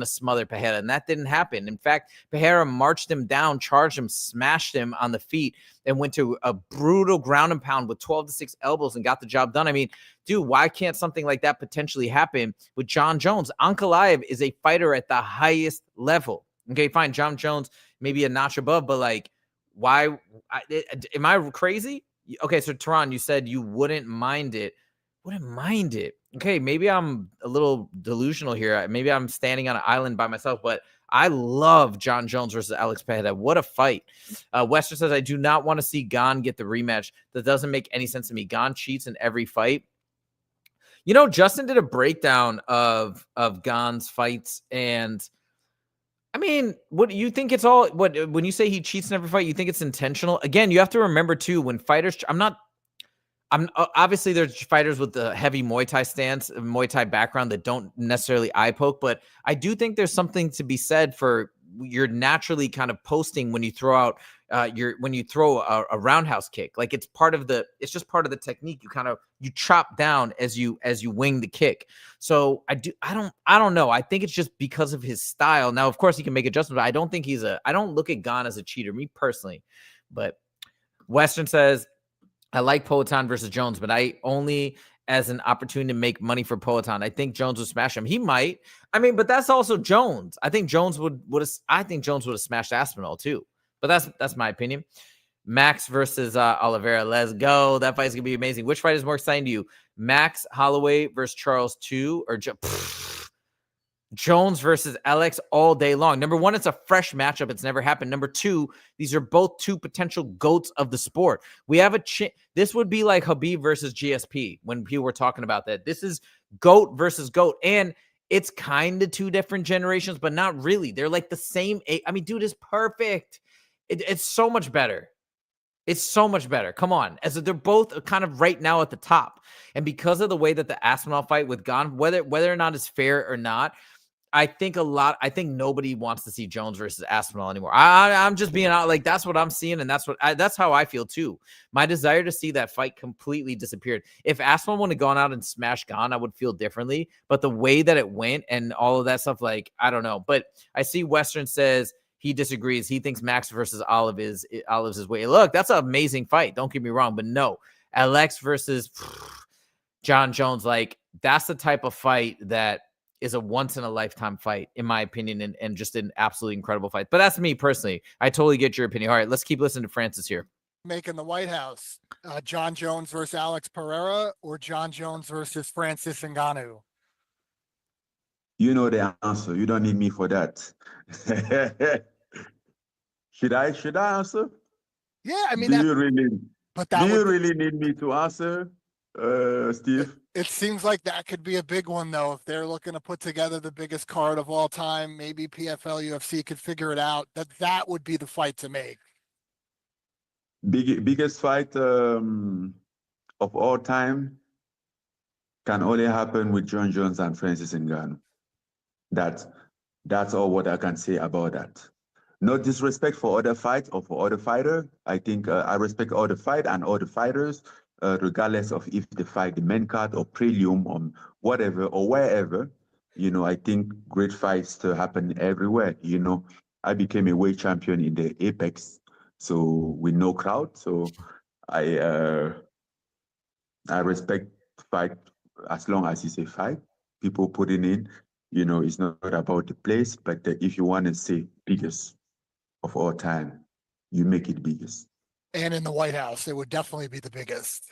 smother Pereira, and that didn't happen. In fact, Pereira marched him down, charged him, smashed him on the feet, and went to a brutal ground and pound with 12-6 elbows and got the job done. I mean, dude, why can't something like that potentially happen with Jon Jones? Ankalaev is a fighter at the highest level. Okay, fine. Jon Jones maybe a notch above, but like, why? Am I crazy? Okay, so Tehran, you said you wouldn't mind it. Wouldn't mind it. Okay, maybe I'm a little delusional here. Maybe I'm standing on an island by myself, but I love Jon Jones versus Alex Pereira. What a fight. Western says, I do not want to see Gon get the rematch. That doesn't make any sense to me. Gon cheats in every fight. You know, Justin did a breakdown of Gon's fights, and I mean, what you think it's all what when you say he cheats in every fight, you think it's intentional? Again, you have to remember too, when fighters, I'm obviously there's fighters with the heavy Muay Thai stance, Muay Thai background that don't necessarily eye poke, but I do think there's something to be said for you're naturally kind of posting when you throw out when you throw a roundhouse kick. Like it's just part of the technique. You chop down as you wing the kick. So I don't know. I think it's just because of his style. Now, of course, he can make adjustments, but I don't think I don't look at Gon as a cheater, me personally. But Western says, I like Poatan versus Jones, but I only as an opportunity to make money for Poatan. I think Jones would smash him. He might. I mean, but that's also Jones. I think Jones would have smashed Aspinall too. But that's my opinion. Max versus Oliveira. Let's go. That fight's gonna be amazing. Which fight is more exciting to you? Max Holloway versus Charles 2 or Jones versus Alex all day long? Number one, it's a fresh matchup. It's never happened. Number two, these are both two potential GOATs of the sport. We have this would be like Khabib versus GSP when people were talking about that. This is GOAT versus GOAT. And it's kind of two different generations, but not really. They're like the same age. I mean, dude, it's perfect. It's so much better. It's so much better. Come on. As they're both kind of right now at the top. And because of the way that the Aspinall fight with Gon, whether or not it's fair or not, I think nobody wants to see Jones versus Aspinall anymore. I'm just being out, like, that's what I'm seeing, and that's how I feel too. My desire to see that fight completely disappeared. If Aspinall would have gone out and smashed Gon, I would feel differently. But the way that it went and all of that stuff, like, I don't know. But I see Western says he disagrees. He thinks Max versus Olive's his way. Look, that's an amazing fight. Don't get me wrong, but no, Alex versus Jon Jones, like, that's the type of fight that is a once-in-a-lifetime fight, in my opinion, and just an absolutely incredible fight. But that's me personally. I totally get your opinion. All right, let's keep listening to Francis here. Making the White House, Jon Jones versus Alex Pereira or Jon Jones versus Francis Ngannou? You know the answer. You don't need me for that. Should I answer? Yeah, I mean, do you really need me to answer, Steve? It seems like that could be a big one, though. If they're looking to put together the biggest card of all time, maybe PFL UFC could figure it out. That would be the fight to make. Biggest fight of all time can only happen with Jon Jones and Francis Ngannou. That's all what I can say about that. No disrespect for other fights or for other fighters. I think I respect all the fight and all the fighters, regardless of if they fight the main card or prelim or whatever or wherever. You know, I think great fights still happen everywhere. You know, I became a weight champion in the Apex, so with no crowd. So I respect fight as long as it's a fight. People putting in, you know, it's not about the place, but if you want to say biggest of all time, you make it biggest. And in the White House, it would definitely be the biggest.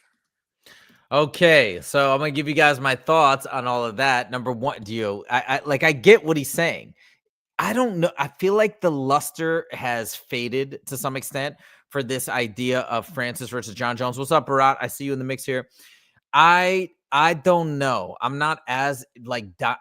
Okay, so I'm gonna give you guys my thoughts on all of that. Number one, I get what he's saying. I don't know. I feel like the luster has faded to some extent for this idea of Francis versus Jon Jones. What's up, Barat? I see you in the mix here. I don't know. I'm not as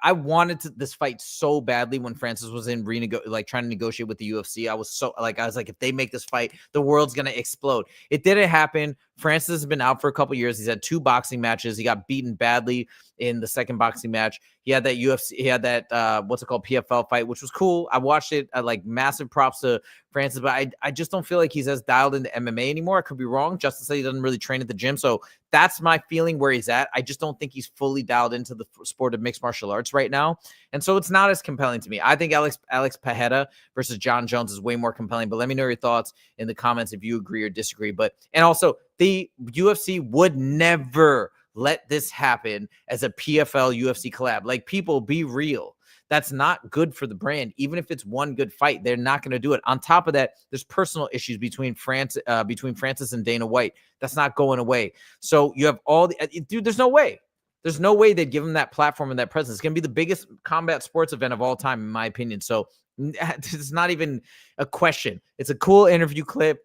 I wanted this fight so badly when Francis was in trying to negotiate with the UFC. I was like, if they make this fight, the world's going to explode. It didn't happen. Francis has been out for a couple years. He's had 2 boxing matches. He got beaten badly in the second boxing match. He had that UFC, he had that PFL fight, which was cool. I watched it. Massive props to Francis, but I just don't feel like he's as dialed into MMA anymore. I could be wrong. Justin said he doesn't really train at the gym, so that's my feeling where he's at. I just don't think he's fully dialed into the sport of mixed martial arts right now, and so it's not as compelling to me. I think Alex Pereira versus Jon Jones is way more compelling. But let me know your thoughts in the comments if you agree or disagree. And also, the UFC would never let this happen as a PFL UFC collab. Like, people, be real. That's not good for the brand. Even if it's one good fight, they're not going to do it. On top of that, there's personal issues between Francis and Dana White. That's not going away. So you have dude, there's no way. There's no way they'd give him that platform and that presence. It's going to be the biggest combat sports event of all time, in my opinion. So it's not even a question. It's a cool interview clip.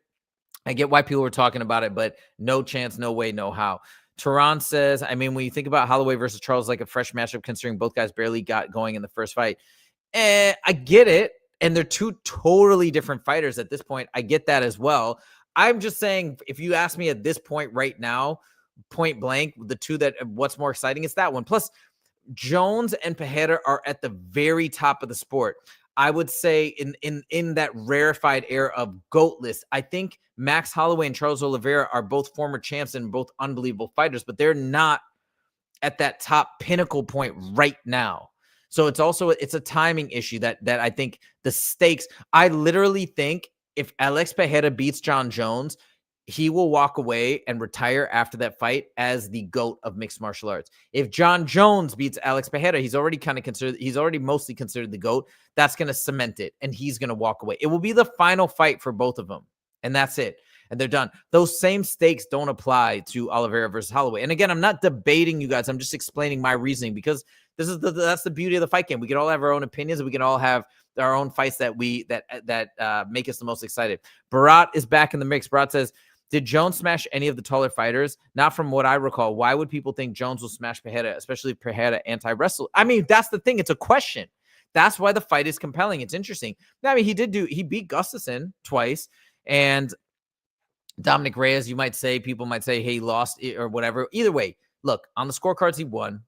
I get why people were talking about it, but no chance, no way, no how. Tehran says, I mean, when you think about Holloway versus Charles, like a fresh matchup, considering both guys barely got going in the first fight, I get it. And they're two totally different fighters at this point. I get that as well. I'm just saying, if you ask me at this point right now, point blank, the two that what's more exciting is that one. Plus, Jones and Pereira are at the very top of the sport. I would say in that rarefied air of GOAT list, I think Max Holloway and Charles Oliveira are both former champs and both unbelievable fighters, but they're not at that top pinnacle point right now. So it's a timing issue that I think the stakes, I literally think if Alex Pereira beats Jon Jones, he will walk away and retire after that fight as the GOAT of mixed martial arts. If Jon Jones beats Alex Pereira, he's already mostly considered the GOAT. That's going to cement it, and he's going to walk away. It will be the final fight for both of them, and that's it. And they're done. Those same stakes don't apply to Oliveira versus Holloway. And again, I'm not debating you guys. I'm just explaining my reasoning, because that's the beauty of the fight game. We can all have our own opinions, and we can all have our own fights that make us the most excited. Barat is back in the mix. Barat says, did Jones smash any of the taller fighters? Not from what I recall. Why would people think Jones will smash Pereira, especially if Pereira anti-wrestle? I mean, that's the thing. It's a question. That's why the fight is compelling. It's interesting. I mean, he beat Gustafsson twice, and Dominic Reyes, people might say, hey, he lost or whatever. Either way, look, on the scorecards, he won.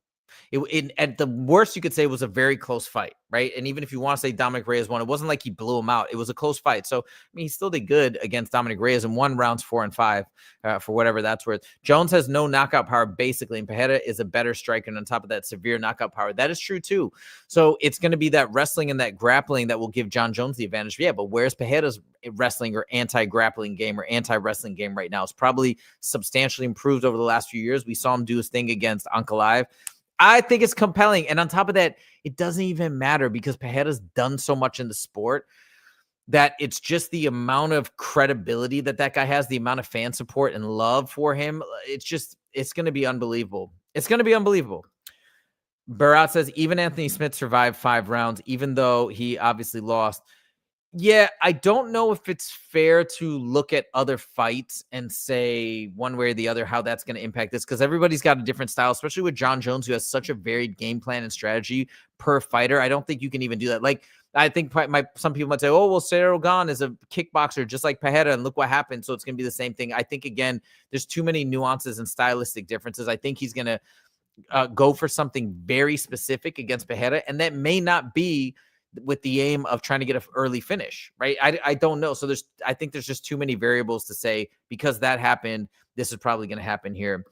At the worst, you could say it was a very close fight, right? And even if you want to say Dominic Reyes won, it wasn't like he blew him out. It was a close fight. So, I mean, he still did good against Dominic Reyes and won rounds 4 and 5 for whatever that's worth. Jones has no knockout power, basically, and Pereira is a better striker, and on top of that, severe knockout power. That is true, too. So it's going to be that wrestling and that grappling that will give Jon Jones the advantage. Yeah, but where's Pereira's wrestling or anti-grappling game or anti-wrestling game right now? It's probably substantially improved over the last few years. We saw him do his thing against Ankalaev. I think it's compelling. And on top of that, it doesn't even matter because Pereira's done so much in the sport that it's just the amount of credibility that guy has, the amount of fan support and love for him. It's going to be unbelievable. It's going to be unbelievable. Barat says, even Anthony Smith survived 5 rounds, even though he obviously lost. Yeah, I don't know if it's fair to look at other fights and say one way or the other how that's going to impact this, because everybody's got a different style, especially with Jon Jones, who has such a varied game plan and strategy per fighter. I don't think you can even do that. Like, I think some people might say, oh, well, Ciryl Gane is a kickboxer just like Pereira, and look what happened. So it's going to be the same thing. I think, again, there's too many nuances and stylistic differences. I think he's going to go for something very specific against Pereira, and that may not be with the aim of trying to get an early finish, right? I don't know. So I think there's just too many variables to say because that happened, this is probably going to happen here.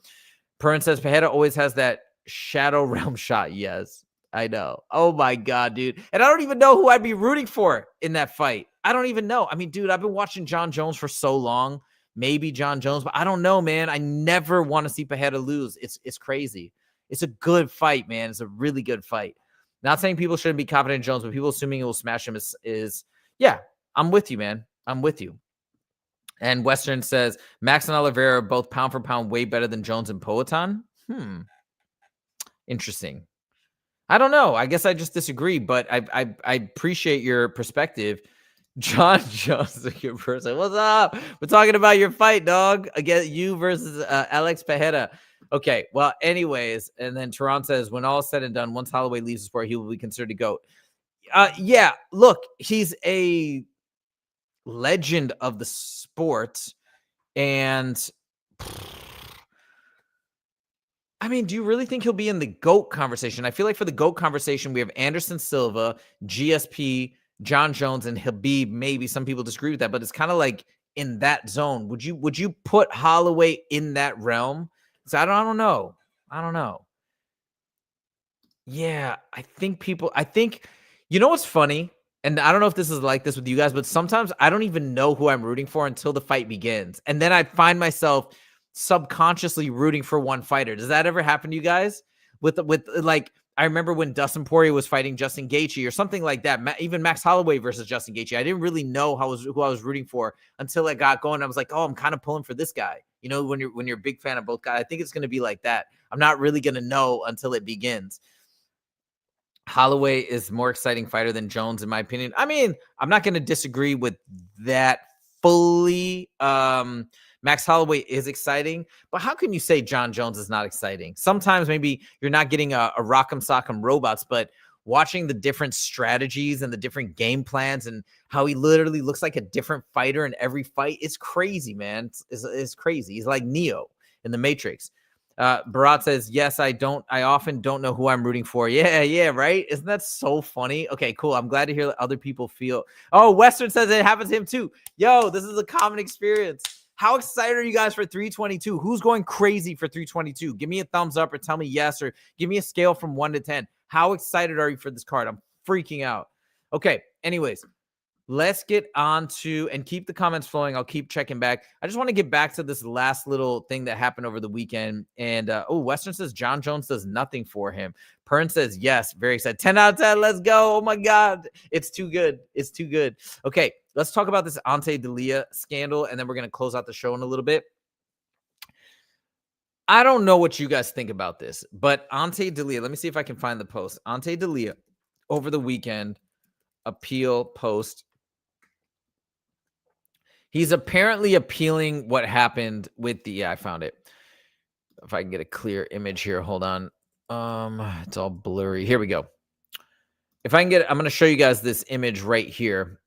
Perrin says Pereira always has that shadow realm shot. Yes, I know. Oh my God, dude. And I don't even know who I'd be rooting for in that fight. I don't even know. I mean, dude, I've been watching Jon Jones for so long, maybe Jon Jones, but I don't know, man. I never want to see Pereira lose. It's crazy. It's a good fight, man. It's a really good fight. Not saying people shouldn't be confident in Jones, but people assuming it will smash him is yeah, I'm with you, man. I'm with you. And Western says, Max and Oliveira are both pound for pound way better than Jones and Poatan. Interesting. I don't know. I guess I just disagree, but I appreciate your perspective. Jon Jones is a good person. What's up? We're talking about your fight, dog. Again, you versus Alex Pereira. Okay, well, anyways, and then Tehran says, when all is said and done, once Holloway leaves the sport, he will be considered a GOAT. Yeah, look, he's a legend of the sport. And, I mean, do you really think he'll be in the GOAT conversation? I feel like for the GOAT conversation, we have Anderson Silva, GSP, Jon Jones, and Khabib. Maybe some people disagree with that, but it's kind of like in that zone. Would you put Holloway in that realm? So I don't know. Yeah, I think you know what's funny? And I don't know if this is like this with you guys, but sometimes I don't even know who I'm rooting for until the fight begins. And then I find myself subconsciously rooting for one fighter. Does that ever happen to you guys? With like, I remember when Dustin Poirier was fighting Justin Gaethje or something like that. Even Max Holloway versus Justin Gaethje. I didn't really know who I was rooting for until it got going. I was like, oh, I'm kind of pulling for this guy. You know, when you're a big fan of both guys, I think it's going to be like that. I'm not really going to know until it begins. Holloway is more exciting fighter than Jones, in my opinion. I mean, I'm not going to disagree with that fully. Max Holloway is exciting, but how can you say Jon Jones is not exciting? Sometimes maybe you're not getting a rock'em sock'em robots, but watching the different strategies and the different game plans and how he literally looks like a different fighter in every fight, it's crazy, man. It's crazy. He's like Neo in the Matrix. Barat says, yes, I often don't know who I'm rooting for. Yeah, right? Isn't that so funny? Okay, cool. I'm glad to hear that other people feel. Oh, Western says it happens to him too. Yo, this is a common experience. How excited are you guys for 322? Who's going crazy for 322? Give me a thumbs up or tell me yes, or give me a scale from 1 to 10. How excited are you for this card? I'm freaking out. Okay, anyways, let's get on to and keep the comments flowing. I'll keep checking back. I just want to get back to this last little thing that happened over the weekend. And Western says Jon Jones does nothing for him. Pern says yes, very excited. 10 out of 10. Let's go. Oh my God. It's too good. It's too good. Okay, let's talk about this Ante Delija scandal, and then we're going to close out the show in a little bit. I don't know what you guys think about this, but Ante Delija, let me see if I can find the post. Ante Delija over the weekend, appeal post. He's apparently appealing what happened with the, I found it. If I can get a clear image here, hold on. It's all blurry. Here we go. If I can get, I'm going to show you guys this image right here.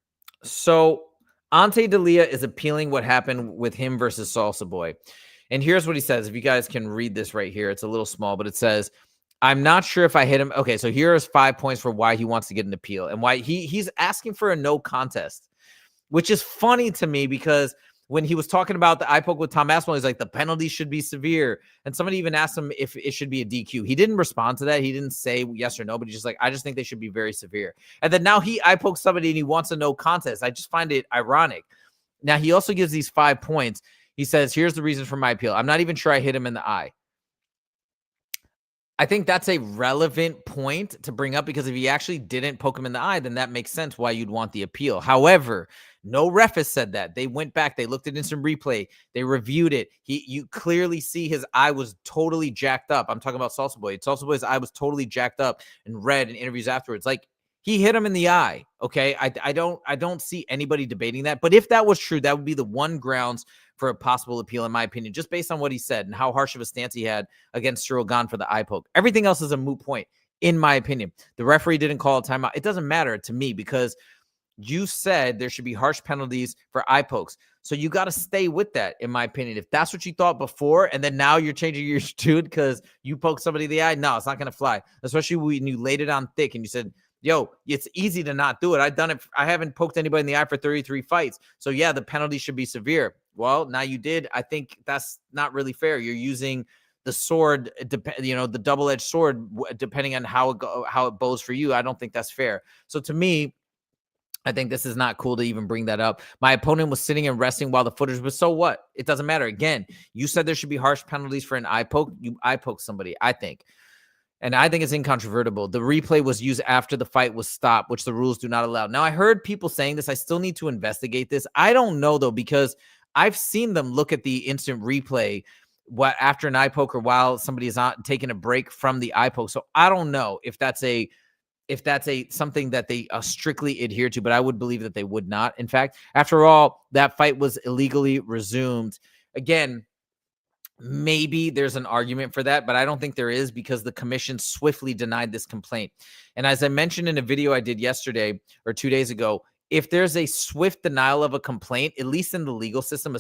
So Ante Delija is appealing what happened with him versus Salsa Boy. And here's what he says. If you guys can read this right here, it's a little small, but it says, I'm not sure if I hit him. Okay, so here's 5 points for why he wants to get an appeal and why he's asking for a no contest, which is funny to me because when he was talking about the eye poke with Tom Aspinall, he's like, the penalty should be severe. And somebody even asked him if it should be a DQ. He didn't respond to that. He didn't say yes or no, but he's just like, I just think they should be very severe. And then now he eye pokes somebody and he wants a no contest. I just find it ironic. Now, he also gives these 5 points. He says, here's the reason for my appeal. I'm not even sure I hit him in the eye. I think that's a relevant point to bring up because if he actually didn't poke him in the eye, then that makes sense why you'd want the appeal. However, no ref has said that. They went back. They looked at instant replay. They reviewed it. You clearly see his eye was totally jacked up. I'm talking about Salsa Boy. Salsa Boy's eye was totally jacked up and red in interviews afterwards. Like, he hit him in the eye. Okay. I don't see anybody debating that. But if that was true, that would be the one grounds for a possible appeal, in my opinion, just based on what he said and how harsh of a stance he had against Cyril Gane for the eye poke. Everything else is a moot point, in my opinion. The referee didn't call a timeout. It doesn't matter to me because you said there should be harsh penalties for eye pokes. So you got to stay with that, in my opinion. If that's what you thought before, and then now you're changing your tune because you poked somebody in the eye, no, it's not going to fly. Especially when you laid it on thick and you said, yo, it's easy to not do it. I've done it. I haven't poked anybody in the eye for 33 fights. So yeah, the penalty should be severe. Well, now you did. I think that's not really fair. You're using the sword, the double-edged sword, depending on how it bows for you. I don't think that's fair. So to me, I think this is not cool to even bring that up. My opponent was sitting and resting while the footage was, so what? It doesn't matter. Again, you said there should be harsh penalties for an eye poke. You eye poke somebody, I think. And I think it's incontrovertible. The replay was used after the fight was stopped, which the rules do not allow. Now, I heard people saying this. I still need to investigate this. I don't know, though, because I've seen them look at the instant replay after an eye poke or while somebody is taking a break from the eye poke. So I don't know if that's something that they strictly adhere to, but I would believe that they would not. In fact, after all, that fight was illegally resumed. Again, maybe there's an argument for that, but I don't think there is because the commission swiftly denied this complaint. And as I mentioned in a video I did yesterday or 2 days ago, if there's a swift denial of a complaint, at least in the legal system,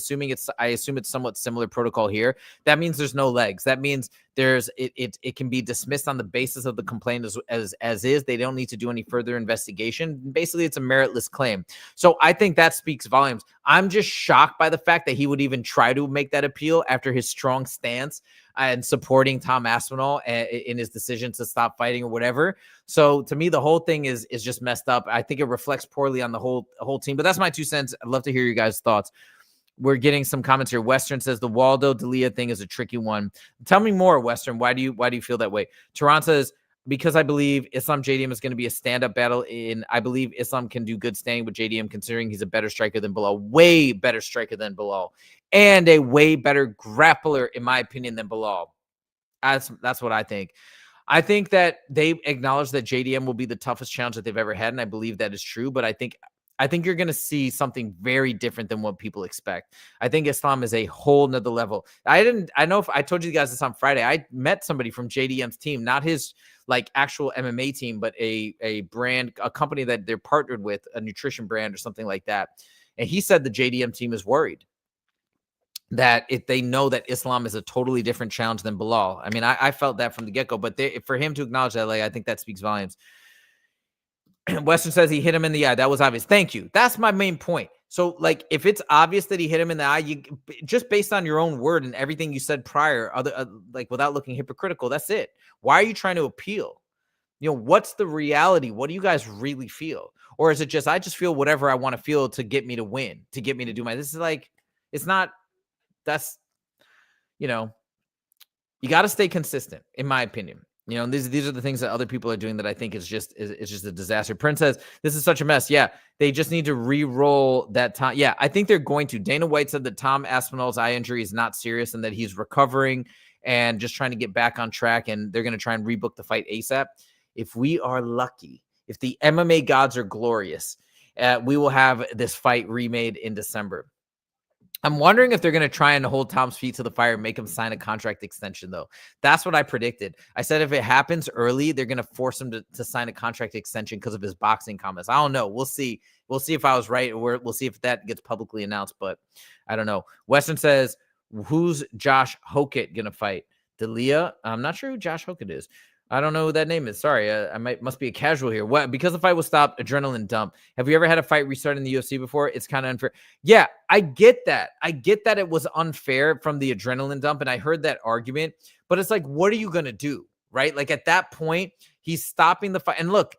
I assume it's somewhat similar protocol here, that means there's no legs. That means it can be dismissed on the basis of the complaint as is. They don't need to do any further investigation. Basically, it's a meritless claim. So I think that speaks volumes. I'm just shocked by the fact that he would even try to make that appeal after his strong stance and supporting Tom Aspinall in his decision to stop fighting or whatever. So to me, the whole thing is just messed up. I think it reflects poorly on the whole team, but that's my 2 cents. I'd love to hear your guys' thoughts. We're getting some comments here. Western says the Waldo Delija thing is a tricky one. Tell me more, Western. Why do you feel that way? Tehran says, because I believe Islam JDM is going to be a stand-up battle. I believe Islam can do good standing with JDM, considering he's a better striker than Bilal, way better striker than Bilal, and a way better grappler, in my opinion, than Bilal. That's what I think. I think that they acknowledge that JDM will be the toughest challenge that they've ever had, and I believe that is true. But I think you're going to see something very different than what people expect. I think Islam is a whole nother level. I know if I told you guys this on Friday, I met somebody from JDM's team, not his like actual MMA team, but a brand, a company that they're partnered with, a nutrition brand or something like that. And he said the JDM team is worried that if they know that Islam is a totally different challenge than Bilal. I mean, I felt that from the get-go, but for him to acknowledge that, like, I think that speaks volumes. Western says he hit him in the eye. That was obvious. Thank you. That's my main point. So, like, if it's obvious that he hit him in the eye, you just based on your own word and everything you said prior, like without looking hypocritical, that's it. Why are you trying to appeal? What's the reality? What do you guys really feel? Or is it just, I just feel whatever I want to feel to get me to win, to get me to do this is like, it's not, that's, you got to stay consistent, in my opinion. These are the things that other people are doing that I think is just a disaster. Prince says, this is such a mess. Yeah, they just need to re-roll that time. Yeah, I think they're going to. Dana White said that Tom Aspinall's eye injury is not serious and that he's recovering and just trying to get back on track, and they're going to try and rebook the fight ASAP. If we are lucky, if the MMA gods are glorious, we will have this fight remade in December. I'm wondering if they're going to try and hold Tom's feet to the fire and make him sign a contract extension, though. That's what I predicted. I said if it happens early, they're going to force him to sign a contract extension because of his boxing comments. I don't know. We'll see. We'll see if I was right, or we'll see if that gets publicly announced, but I don't know. Weston says, who's Josh Hokett going to fight? Delija? I'm not sure who Josh Hokett is. I don't know who that name is. Sorry, I must be a casual here. What? Because the fight was stopped, adrenaline dump. Have you ever had a fight restart in the UFC before? It's kind of unfair. Yeah, I get that. I get that it was unfair from the adrenaline dump, and I heard that argument. But it's like, what are you going to do, right? Like at that point, he's stopping the fight. And look,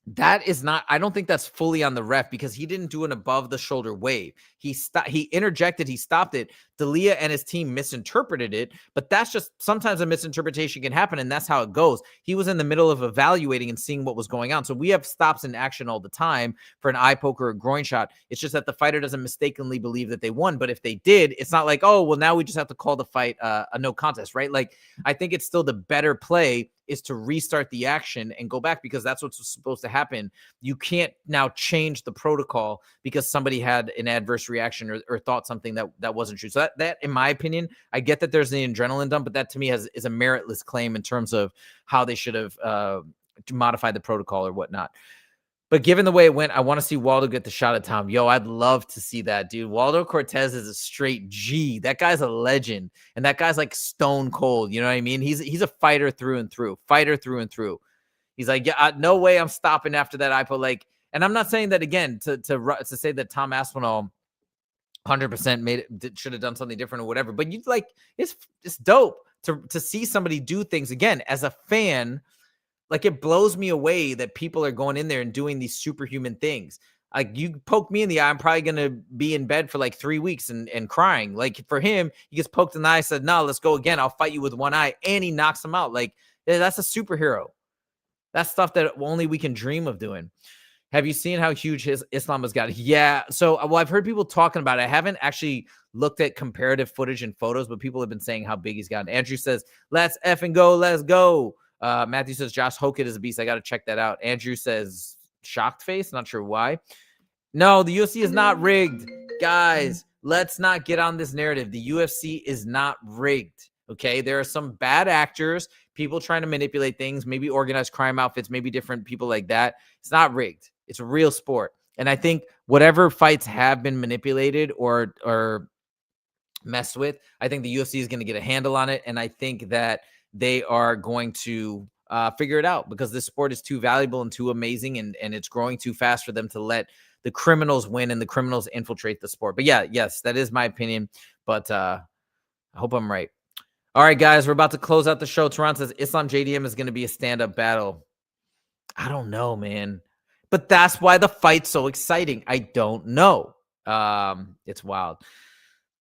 that is not, I don't think that's fully on the ref because he didn't do an above the shoulder wave. He interjected, he stopped it. Delija and his team misinterpreted it, but that's just, sometimes a misinterpretation can happen, and that's how it goes. He was in the middle of evaluating and seeing what was going on. So we have stops in action all the time for an eye poke or a groin shot. It's just that the fighter doesn't mistakenly believe that they won. But if they did, it's not like, oh, well, now we just have to call the fight a no contest, right? Like, I think it's still the better play is to restart the action and go back, because that's what's supposed to happen. You can't now change the protocol because somebody had an adverse reaction or thought something that wasn't true. So that, in my opinion, I get that there's the adrenaline dump, but that to me is a meritless claim in terms of how they should have modified the protocol or whatnot. But given the way it went, I want to see Waldo get the shot at Tom. Yo, I'd love to see that, dude. Waldo Cortez is a straight G. That guy's a legend. And that guy's like stone cold. You know what I mean? He's a fighter through and through. Fighter through and through. He's like, yeah, no way I'm stopping after that IPO. Like, and I'm not saying that again to say that Tom Aspinall 100% should have done something different or whatever. But you like, it's dope to see somebody do things again as a fan. Like, it blows me away that people are going in there and doing these superhuman things. Like, you poke me in the eye, I'm probably going to be in bed for like 3 weeks and crying. Like, for him, he gets poked in the eye, said, no, let's go again. I'll fight you with one eye. And he knocks him out. Like, that's a superhero. That's stuff that only we can dream of doing. Have you seen how huge Islam has got? Yeah. So, well, I've heard people talking about it. I haven't actually looked at comparative footage and photos, but people have been saying how big he's gotten. Andrew says, let's effing go. Let's go. Matthew says Josh Hokett is a beast. I got to check that out. Andrew says shocked face. Not sure why. No, the UFC is not rigged. Guys, let's not get on this narrative. The UFC is not rigged. Okay. There are some bad actors, people trying to manipulate things, maybe organized crime outfits, maybe different people like that. It's not rigged. It's a real sport. And I think whatever fights have been manipulated or messed with, I think the UFC is going to get a handle on it. And I think that they are going to figure it out, because this sport is too valuable and too amazing, and it's growing too fast for them to let the criminals win and the criminals infiltrate the sport. But yeah, yes, that is my opinion, but I hope I'm right. All right, guys, we're about to close out the show. Tehran says Islam JDM is going to be a stand-up battle. I don't know, man, but that's why the fight's so exciting. I don't know. It's wild.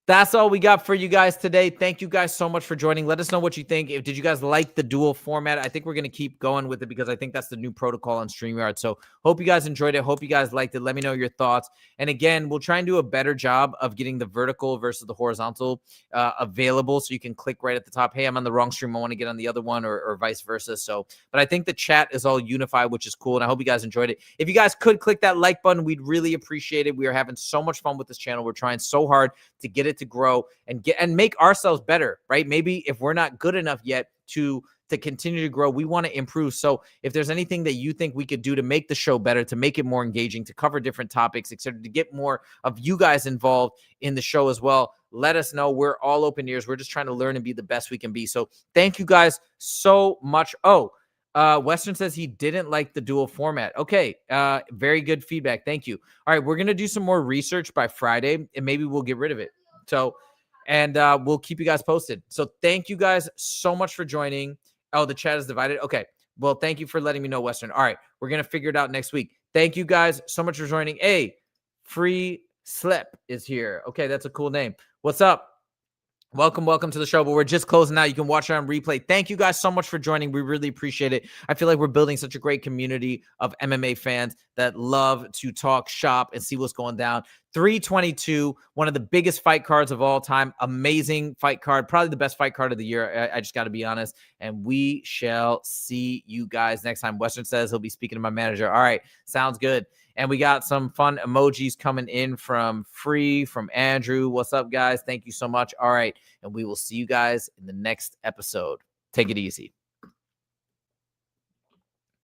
That's all we got for you guys today. Thank you guys so much for joining. Let us know what you think. Did you guys like the dual format? I think we're going to keep going with it because I think that's the new protocol on StreamYard. So hope you guys enjoyed it. Hope you guys liked it. Let me know your thoughts. And again, we'll try and do a better job of getting the vertical versus the horizontal available. So you can click right at the top. Hey, I'm on the wrong stream. I want to get on the other one or vice versa. So, but I think the chat is all unified, which is cool. And I hope you guys enjoyed it. If you guys could click that like button, we'd really appreciate it. We are having so much fun with this channel. We're trying so hard to get it to grow and make ourselves better, right? Maybe if we're not good enough yet to continue to grow, we want to improve. So if there's anything that you think we could do to make the show better, to make it more engaging, to cover different topics, etc., to get more of you guys involved in the show as well, let us know. We're all open ears. We're just trying to learn and be the best we can be. So thank you guys so much. Western says he didn't like the dual format. Okay. Very good feedback. Thank you. All right. We're going to do some more research by Friday and maybe we'll get rid of it. So, and we'll keep you guys posted. So thank you guys so much for joining. Oh, the chat is divided. Okay. Well, thank you for letting me know, Western. All right. We're going to figure it out next week. Thank you guys so much for joining. Hey, Free Slip is here. Okay. That's a cool name. What's up? Welcome to the show, but we're just closing out. You can watch it on replay. Thank you guys so much for joining. We really appreciate it. I feel like we're building such a great community of MMA fans that love to talk shop and see what's going down. 322, one of the biggest fight cards of all time. Amazing fight card. Probably the best fight card of the year. I just got to be honest. And we shall see you guys next time. Western says he'll be speaking to my manager. All right. Sounds good. And we got some fun emojis coming in from Free, from Andrew. What's up, guys? Thank you so much. All right. And we will see you guys in the next episode. Take it easy.